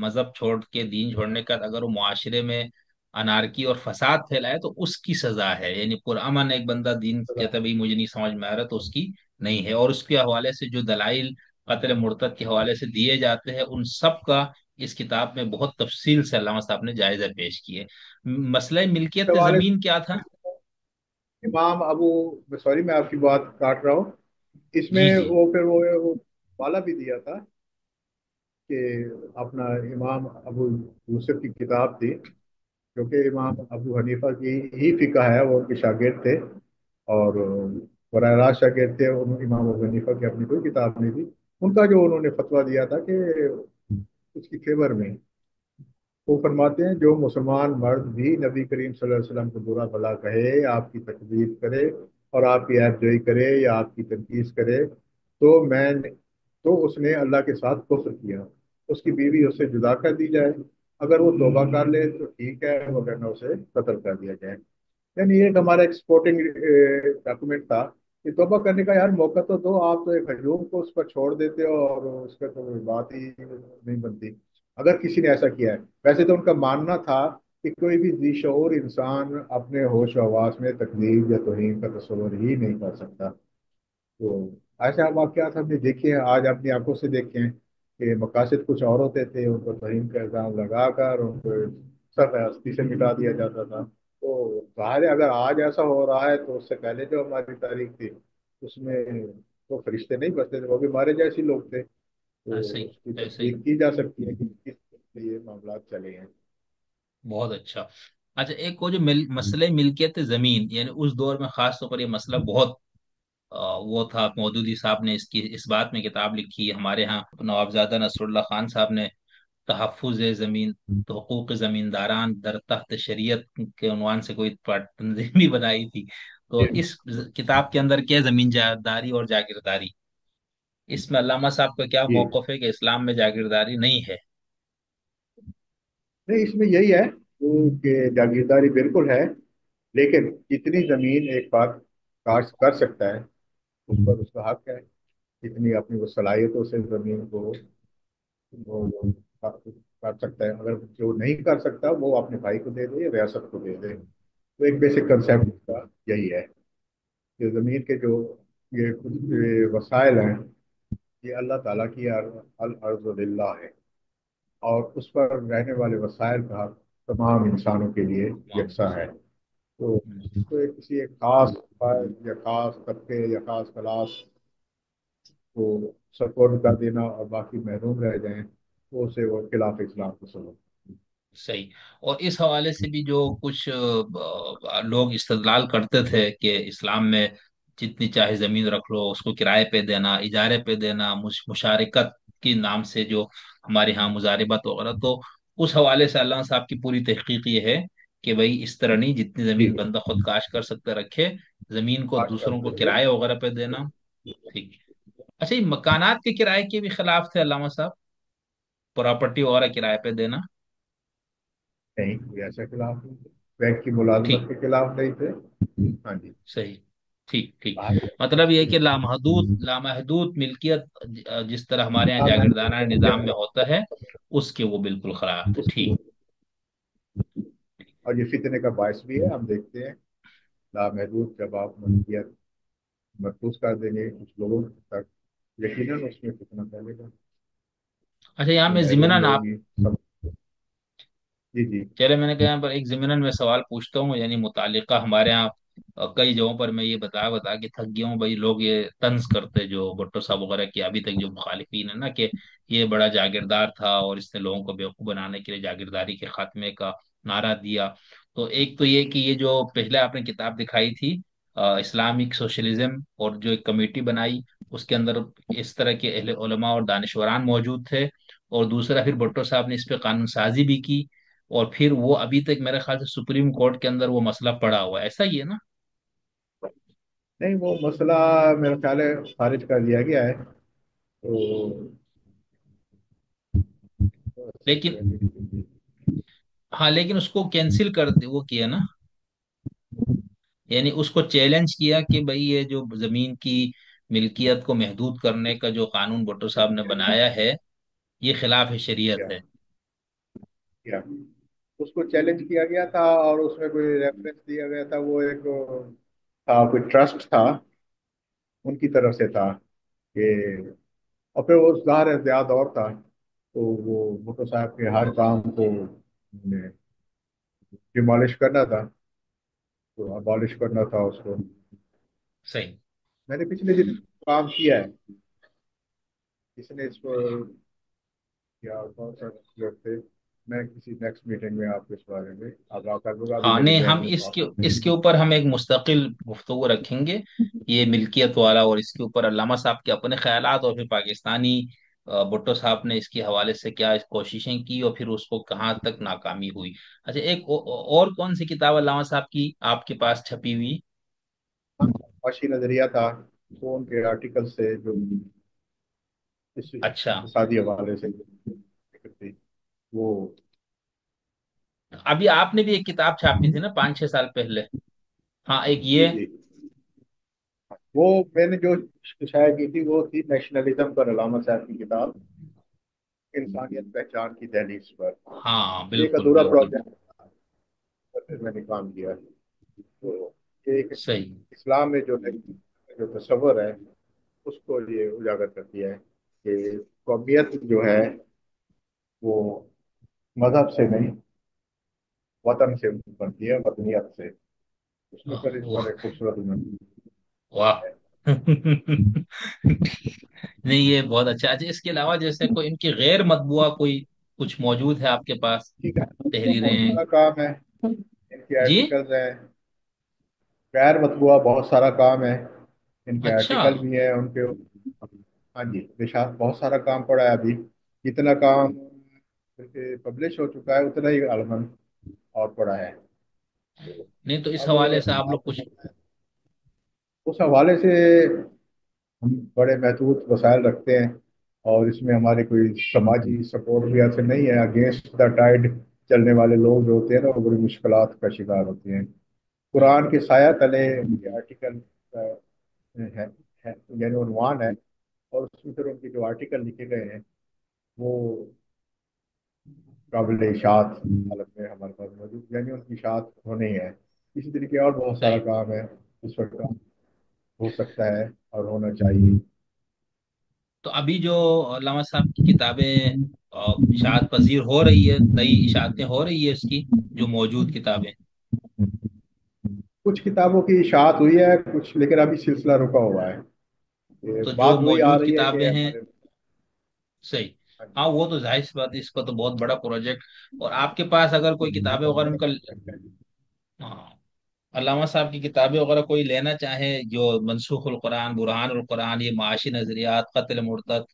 مذہب چھوڑ کے دین چھوڑنے کا اگر وہ معاشرے میں انارکی اور فساد پھیلائے تو اس کی سزا ہے، یعنی پرامن ایک بندہ دین کہتا ہے بھائی مجھے نہیں سمجھ میں آ رہا تو اس کی نہیں ہے، اور اس کے حوالے سے جو دلائل قتل مرتد کے حوالے سے دیے جاتے ہیں ان سب کا اس کتاب میں بہت تفصیل سے علامہ صاحب نے جائزہ پیش کیے. مسئلہ اس ملکیت حوالے زمین کیا تھا؟ سے امام ابو، سوری میں آپ کی بات کاٹ رہا ہوں، اس جی میں جی. وہ پھر وہ والا بھی دیا تھا کہ اپنا امام ابو یوسف کی کتاب تھی، کیونکہ امام ابو حنیفہ کی ہی فقہ ہے، وہ ان کے شاگرد تھے اور براہ راست شاگرد تھے. امام ابو حنیفہ کی اپنی کوئی کتاب نہیں تھی. ان کا جو انہوں نے فتویٰ دیا تھا کہ اس کی فیور میں وہ فرماتے ہیں جو مسلمان مرد بھی نبی کریم صلی اللہ علیہ وسلم کو برا بھلا کہے، آپ کی تکذیب کرے اور آپ کی عیب جوئی کرے یا آپ کی تنقید کرے، تو میں تو اس نے اللہ کے ساتھ کفر کیا، اس کی بیوی اس سے جدا کر دی جائے، اگر وہ توبہ کر لے تو ٹھیک ہے ورنہ اسے قتل کر دیا جائے. یعنی یہ ایک ہمارا ایکسپورٹنگ ڈاکومنٹ تھا کہ توبہ کرنے کا یار موقع تو دو، آپ تو ایک ہجوم کو اس پر چھوڑ دیتے ہو اور اس کا تو کوئی بات ہی نہیں بنتی اگر کسی نے ایسا کیا ہے. ویسے تو ان کا ماننا تھا کہ کوئی بھی ذی شعور انسان اپنے ہوش و حواس میں تکلیف یا توہین کا تصور ہی نہیں کر سکتا. تو ایسا واقعات ہم نے دیکھے ہیں، آج اپنی آنکھوں سے دیکھے ہیں کہ مقاصد کچھ اور ہوتے تھے، ان کو توہین کا الزام لگا کر ان کو سب ہستی سے مٹا دیا جاتا تھا. تو ظاہر ہے اگر آج ایسا ہو رہا ہے تو اس سے پہلے جو ہماری تاریخ تھی اس میں تو فرشتے نہیں بستے تھے، وہ بھی ہمارے جیسے لوگ تھے. تو ایسے ہی. اس کی ایسے ہی. تصدیق کی جا سکتی ہے کہ کس طرح سے یہ معاملات چلے ہیں. بہت اچھا. اچھا، ایک وہ جو مسئلہ ملکیت زمین، یعنی اس دور میں خاص طور پر یہ مسئلہ بہت وہ تھا. مودودی صاحب نے اس بات میں کتاب لکھی. ہمارے ہاں نوابزادہ نصر اللہ خان صاحب نے تحفظ زمین تو حقوق زمینداران در تحت شریعت کے عنوان سے کوئی تنظیم بھی بنائی تھی. تو جی اس کتاب کے اندر کیا زمین جائیداری اور جاگیرداری، اس میں علامہ صاحب کا کیا جی موقف ہے کہ اسلام میں جاگیرداری نہیں ہے؟ نہیں، اس میں یہی ہے کہ جاگیرداری بالکل ہے، لیکن جتنی زمین ایک بات کاشت کر سکتا ہے اس پر اس کا حق ہے. جتنی اپنی وہ صلاحیتوں سے زمین کو وہ کر سکتا ہے، اگر جو نہیں کر سکتا وہ اپنے بھائی کو دے دے یا ریاست کو دے دے. تو ایک بیسک کنسیپٹ اس کا یہی ہے کہ زمین کے جو یہ وسائل ہیں یہ اللہ تعالیٰ کی الارض للہ ہے، اور اس پر رہنے والے وسائل کا حق تمام انسانوں کے لیے تمام یکساں ہے. انسان. تو اس کو کسی ایک خاص فرد یا خاص طبقے یا خاص کلاس کو سپورٹ کر دینا اور باقی محروم رہ جائیں تو اسے وہ خلاف اسلام کو سمجھ. صحیح. اور اس حوالے سے بھی جو کچھ لوگ استدلال کرتے تھے کہ اسلام میں جتنی چاہے زمین رکھ لو، اس کو کرائے پہ دینا، اجارے پہ دینا، مشارکت کے نام سے جو ہمارے ہاں مزاربت وغیرہ، تو اس حوالے سے اللہ صاحب کی پوری تحقیق یہ ہے کہ بھائی اس طرح نہیں، جتنی جی زمین بندہ خود کاش کر سکتا رکھے، زمین کو بات دوسروں کرتے کو ہوئے کرائے وغیرہ پہ دینا. ٹھیک. اچھا، یہ مکانات کے کرائے کے بھی خلاف تھے علامہ صاحب؟ پراپرٹی وغیرہ کرائے پہ دینا؟ نہیں کوئی ایسا خلاف نہیں تھے، بینک کی ٹھیک. ملازمت کے خلاف نہیں تھے. ہاں جی. صحیح. ٹھیک ٹھیک. باہر مطلب یہ ہے کہ لامحدود ملکیت جس طرح ہمارے یہاں جاگیردارانہ نظام میں ہوتا ہے اس کے وہ بالکل خلاف تھے. ٹھیک. اور یہ فتنے کا باعث بھی ہے. ہم دیکھتے ہیں لامحدود جب آپ ملکیت محفوظ کر دیں گے کچھ لوگوں تک، یقیناً اس میں فتنہ پھیلے گا. اچھا، یہاں جو میں محروم ضمناً لوگ آپ ہیں سب. जी जी। चले, मैंने कहा यहाँ पर एक ज़मीनन में सवाल पूछता हूँ, यानी मुतालिका हमारे यहाँ कई जगहों पर मैं ये बता बता के थक गया हूँ भाई, लोग ये तंज करते जो भुट्टो साहब वगैरह की अभी तक जो मुखालिफिन है ना, कि ये बड़ा जागीरदार था और इसने लोगों को बेवकूफ़ बनाने के लिए जागीरदारी के खात्मे का नारा दिया। तो एक तो ये कि ये जो पहले आपने किताब दिखाई थी इस्लामिक सोशलिज्म, और जो एक कमेटी बनाई उसके अंदर इस तरह के अहले उलमा और दानिशवरान मौजूद थे, और दूसरा फिर भुट्टो साहब ने इस पे कानून साजी भी की, और फिर वो अभी तक मेरे ख्याल से सुप्रीम कोर्ट के अंदर वो मसला पड़ा हुआ है, ऐसा ही है ना? नहीं, वो मसला मेरा ख्याल है खारिज कर दिया गया है। तो लेकिन हाँ, लेकिन उसको कैंसिल कर वो किया ना, यानी उसको चैलेंज किया कि भाई ये जो जमीन की मिल्कियत को महदूद करने का जो कानून भुट्टो साहब ने बनाया है, ये खिलाफ शरीयत क्या है। क्या उसको चैलेंज किया गया था, और उसमें कोई रेफरेंस दिया गया था, वो एक था, कोई ट्रस्ट था उनकी तरफ से था कि, और फिर वो ज़ाहिर है ज़्यादा दौर था, तो वो भुट्टो साहब के हर काम को डिमोलिश करना था, तो अबॉलिश करना था उसको। सही। मैंने पिछले दिन काम किया है, इसने इसको किया, कौन सा लोग थे। मैं किसी नेक्स्ट मीटिंग में आपको इस बारे में आगाह कर दूंगा, अभी हाँ मेरे नहीं, जहन हम में इसके बात इसके नहीं। ऊपर हम एक मुस्तकिल गुफ्तगू रखेंगे, ये मिल्कियत वाला, और इसके ऊपर अल्लामा साहब के अपने ख्यालात, और फिर पाकिस्तानी भुट्टो साहब ने इसके हवाले से क्या कोशिशें की और फिर उसको कहाँ तक नाकामी हुई। अच्छा, एक और कौन सी किताब अल्लामा साहब की आपके पास छपी हुई? वाशी नजरिया था, वो उनके आर्टिकल से जो इस अच्छा, इकतसादी हवाले से फिक्र थी, वो। अभी आपने भी एक किताब छापी थी ना 5-6 साल पहले? हाँ, एक जी ये। जी। वो मैंने जो शायद की थी, वो थी नेशनलिज्म पर अलामा साहब की किताब, इंसानियत पहचान की दहलीज पर। हाँ एक बिल्कुल अधूरा बिल्कुल। प्रोजेक्ट पर फिर मैंने काम किया। तो ये एक सही। इस्लाम में जो जो तस्वर है, उसको ये उजागर करती है कि कौमियत जो है वो मजहब से नहीं, वतन से बनती है, वतनियत से। उसमें फिर इस वाह पर एक खूबसूरत उन्होंने वाह। नहीं, ये बहुत अच्छा। अच्छा, इसके अलावा जैसे कोई इनकी गैर मतबूआ कोई कुछ मौजूद है आपके पास, ठीक है, तो बहुत तहरीरें? सारा काम है, इनके जी। आर्टिकल्स हैं। गैर मतबूआ बहुत सारा काम है, इनके अच्छा। आर्टिकल भी हैं उनके। हाँ जी, बेशक बहुत सारा काम पड़ा है अभी। जितना काम पब्लिश हो चुका है, उतना ही अलमन और पड़ा है। तो नहीं तो इस अब हवाले से आप लोग आपको कुछ। पता है, उस हवाले से हम बड़े महदूद वसाइल रखते हैं, और इसमें हमारे कोई समाजी सपोर्ट भी ऐसे नहीं है। अगेंस्ट द टाइड चलने वाले लोग जो होते हैं ना, वो बड़ी मुश्किलात का शिकार होते हैं। कुरान के साया तले ये आर्टिकल है, है, यानी उन्वान है, और उसमें फिर उनके जो आर्टिकल लिखे गए हैं, वो काबिल इशात हालत में हमारे पास मौजूद, यानी उनकी इशात होनी है। इसी तरीके और बहुत सारा सही। काम है, इस वक्त काम हो सकता है और होना चाहिए। तो अभी जो अल्लामा साहब की किताबें इशाअत पजीर हो रही है, नई इशाअतें हो रही है इसकी, जो मौजूद किताबें? कुछ किताबों की इशात हुई है कुछ, लेकिन अभी सिलसिला रुका हुआ है। ये तो जो बात वही आ मौजूद रही है कि किताबें हैं। हमारे। सही। हाँ हाँ, जी। वो तो जाहिर सी बात है, इसका तो बहुत बड़ा प्रोजेक्ट। और आपके पास अगर कोई किताबें बहुत वगैरह बड़ा उनका, प्रोजेक्ट है। हाँ, अल्लामा साहब की किताबें वगैरह कोई लेना चाहे, जो मनसूखुल कुरान, बुरहानुल कुरान, ये माशी नजरियात, कत्ल मुर्तद,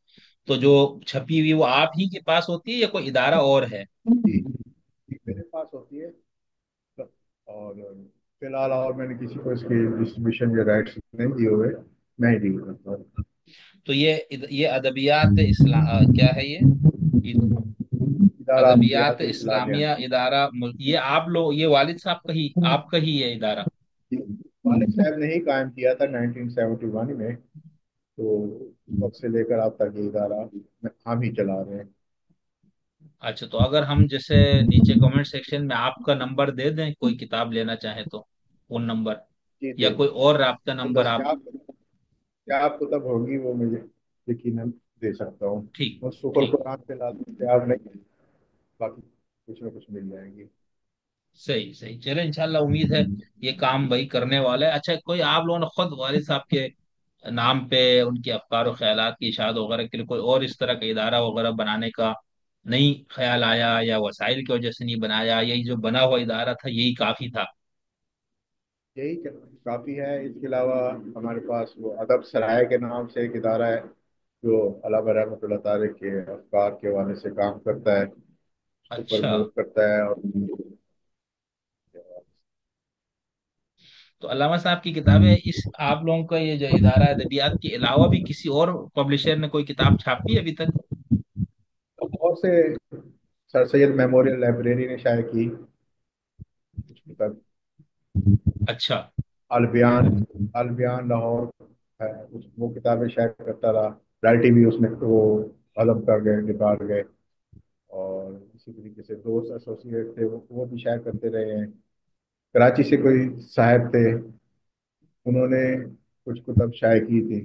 तो जो छपी हुई वो आप ही के पास होती है या कोई इदारा और है? जी जी, मेरे पास होती है। और फिलहाल और मैंने किसी को इसकी डिस्ट्रीब्यूशन के राइट्स नहीं दिए हुए, मैं ही डील करता हूँ। तो ये अदबियात क्या है ये इदारा अदबियात अदबियात इस्लामिया। इस्लामिया इदारा ये आप लोग, ये वालिद साहब का ही, आपका ही है इदारा? वालिद साहब ने ही कायम किया था 1971 में। तो उस वक्त से लेकर अब तक ये इदारा हम ही चला रहे हैं। अच्छा, तो अगर हम जैसे नीचे कमेंट सेक्शन में आपका नंबर दे दें, कोई किताब लेना चाहे तो फोन नंबर, जी या जी। कोई और राब्ता तो नंबर आप। दस्तियाब, क्या आपको तब होगी वो मुझे यकीनन दे सकता हूँ। ठीक। और सुखल ठीक। कुरान फिलहाल दस्तियाब नहीं है, बाकी कुछ ना कुछ मिल जाएंगी। सही सही, चले इंशाल्लाह, उम्मीद है ये काम भाई करने वाला है। अच्छा, कोई आप लोगों ने खुद वालिद साहब के नाम पे उनके अफकार और ख्यालात की इशाअत वगैरह के लिए कोई और इस तरह का इदारा वगैरह बनाने का नहीं ख्याल आया, या वसाइल की वजह से नहीं बनाया, यही जो बना हुआ इदारा था यही काफी था? यही काफ़ी है। इसके अलावा हमारे पास वो अदब सराय के नाम से एक इदारा है, जो अल्लामा रहमतुल्लाह ताला के अफकार के हवाले से काम करता है, उसको अच्छा, प्रमोट करता है। और तो अल्लामा साहब की किताबें, इस आप लोगों का ये जो इदारा है अदबियात के अलावा भी किसी और पब्लिशर ने कोई किताब छापी है अभी तक? बहुत से, सर सैयद मेमोरियल लाइब्रेरी ने शायद की कुछ किताब। अच्छा। अलबियान, अलबियान लाहौर है, वो किताबें शायद करता रहा। राइटी भी उसमें वो कलम कर गए, निकाल गए। और इसी तरीके से दोस्त एसोसिएट थे, वो भी शायद करते रहे हैं। कराची से कोई साहब थे, उन्होंने कुछ कुतब शाये की थी,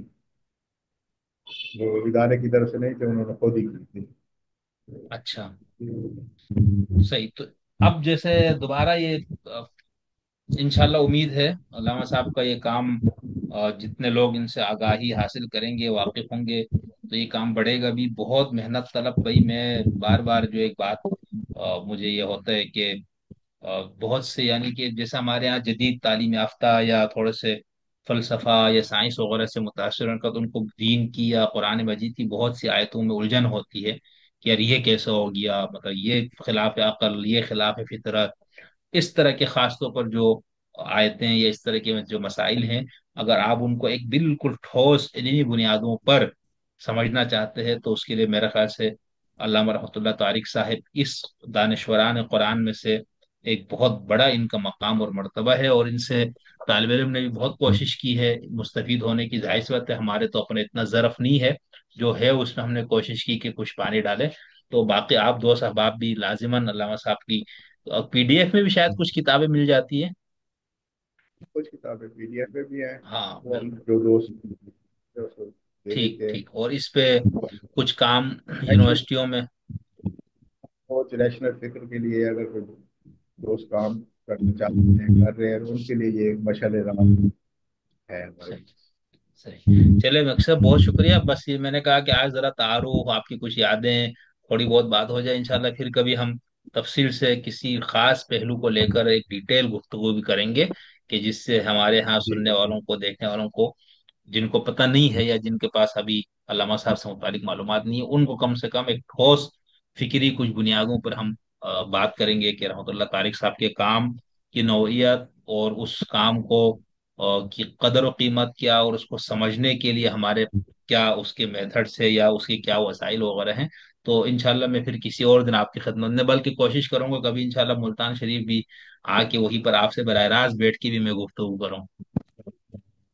वो इदारे की तरफ से नहीं थे, उन्होंने खुद ही की थी। अच्छा, सही। तो अब जैसे दोबारा ये इंशाल्लाह उम्मीद है अल्लामा साहब का ये काम, जितने लोग इनसे आगाही हासिल करेंगे, वाकिफ होंगे, तो ये काम बढ़ेगा भी। बहुत मेहनत तलब भाई, मैं बार बार जो एक बात मुझे ये होता है कि बहुत से, यानी कि जैसे हमारे यहाँ जदीद तालीम याफ्ता या थोड़े से फलसफा या साइंस वगैरह से मुतासर उनका, तो उनको दीन की या कुरान मजीद की बहुत सी आयतों में उलझन होती है कि यार ये कैसे हो गया, मतलब ये खिलाफ अकल, ये खिलाफ फितरत। इस तरह के खास तौर पर जो आयतें या इस तरह के जो मसाइल हैं, अगर आप उनको एक बिल्कुल ठोस इल्मी बुनियादों पर समझना चाहते हैं, तो उसके लिए मेरे ख्याल से अल्लामा रहमतुल्लाह तारिक साहिब इस दानिशवरान कुरान में से एक बहुत बड़ा इनका मकाम और मर्तबा है। और इनसे तालिब इल्म ने भी बहुत कोशिश की है मुस्तफीद होने की। जाहिर सी बात है, हमारे तो अपने इतना ज़रफ नहीं है, जो है उसमें हमने कोशिश की कि कुछ पानी डाले। तो बाकी आप दोस्त अहबाब भी लाजिमन अल्लामा साहब की पीडीएफ में भी शायद कुछ किताबें मिल जाती है। कुछ किताबें पीडीएफ में भी हैं, हाँ वो हम बिल्कुल। जो दोस्त हैं, उसको दे ठीक देते हैं। ठीक, और इस पे कुछ काम एक्चुअली यूनिवर्सिटियों में। वो रैशनल फिक्र के लिए अगर कोई दोस्त काम करना चाहते हैं, कर रहे हैं, तो उनके लिए ये एक मशअल राह है हमारे सही पास। सही, चले मकसद, बहुत शुक्रिया। बस ये मैंने कहा कि आज जरा तारुफ, आपकी कुछ यादें, थोड़ी बहुत बात हो जाए। इंशाल्लाह फिर कभी हम तफसील से किसी खास पहलू को लेकर एक डिटेल गुफ्तगू भी करेंगे, कि जिससे हमारे यहाँ जी सुनने वालों बिल्कुल। को, देखने वालों को, जिनको पता नहीं है या जिनके पास अभी अल्लामा साहब से मुतालिक मालूमात नहीं है, उनको कम से कम एक ठोस फिक्री कुछ बुनियादों पर हम बात करेंगे कि रहमतुल्लाह तारिक साहब के काम की नौइयत और उस काम को की कदर और कीमत क्या, और उसको समझने के लिए हमारे क्या उसके मेथड से या उसके क्या वसाइल वगैरह हैं। तो इंशाल्लाह मैं फिर किसी और दिन आपकी खिदमत में, बल्कि कोशिश करूंगा कभी इंशाल्लाह मुल्तान शरीफ भी आके वहीं पर आपसे बराह रास्त बैठ के भी मैं गुफ्तगू करूँ।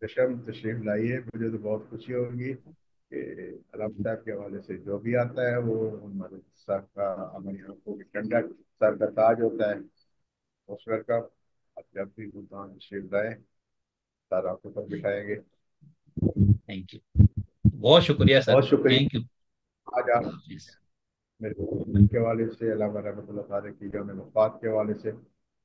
बेशम तशरीफ लाइए, मुझे तो बहुत खुशी होगी कि अलाम साहब के हवाले से जो भी आता है वो हमारे सर का, हमारी आंखों के ठंडक, सर का ताज होता है। उस सर का आप जब भी मुल्तान तशरीफ लाए, सर आपको पर बिठाएंगे। थैंक यू, बहुत शुक्रिया सर। बहुत शुक्रिया। Thank you. आज आप मेरे को के हवाले से, अल्लाह रहमतुल्लाह ताला की जो वफ़ात के हवाले से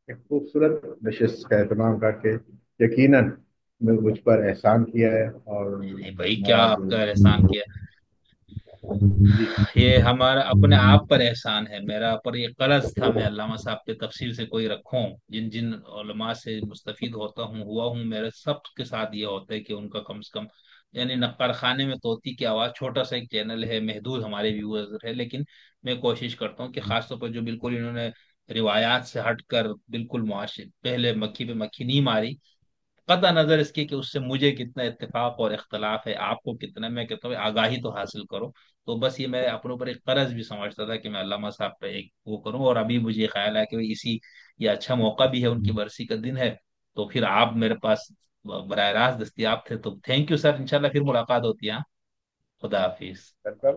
एक खूबसूरत नशिस्त का एहतमाम करके यकीनन मुझ पर एहसान किया है। और नहीं भाई, क्या हमारा जो, आपका एहसान किया। जी, ये हमारा अपने आप पर एहसान है। मेरा पर ये कर्ज था, मैं अल्लामा साहब के तफसीर से कोई रखूं, जिन जिन उलमा से मुस्तफीद होता हूँ हुआ हूँ, मेरे सब के साथ ये होता है कि उनका कम से कम, यानी नक्कर खाने में तोती की आवाज़, छोटा सा एक चैनल है, महदूद हमारे व्यूअर्स है, लेकिन मैं कोशिश करता हूँ कि खासतौर पर जो बिल्कुल इन्होंने रिवायात से हटकर बिल्कुल मुआश पहले मक्खी पे मक्खी नहीं मारी, कता नजर इसकी कि उससे मुझे कितना इत्तेफाक और इख्तलाफ है, आपको कितना, मैं कहता हूँ आगाही तो हासिल करो। तो बस ये मैं अपने ऊपर एक कर्ज भी समझता था कि मैं अल्लामा साहब पे एक वो करूँ, और अभी मुझे ये ख्याल है कि भाई इसी, ये अच्छा मौका भी है, उनकी बरसी का दिन है, तो फिर आप मेरे पास बरह रास्त दस्तियाब थे, तो थैंक यू सर। इंशाल्लाह फिर मुलाकात होती है। हाँ? खुदा हाफिज। कर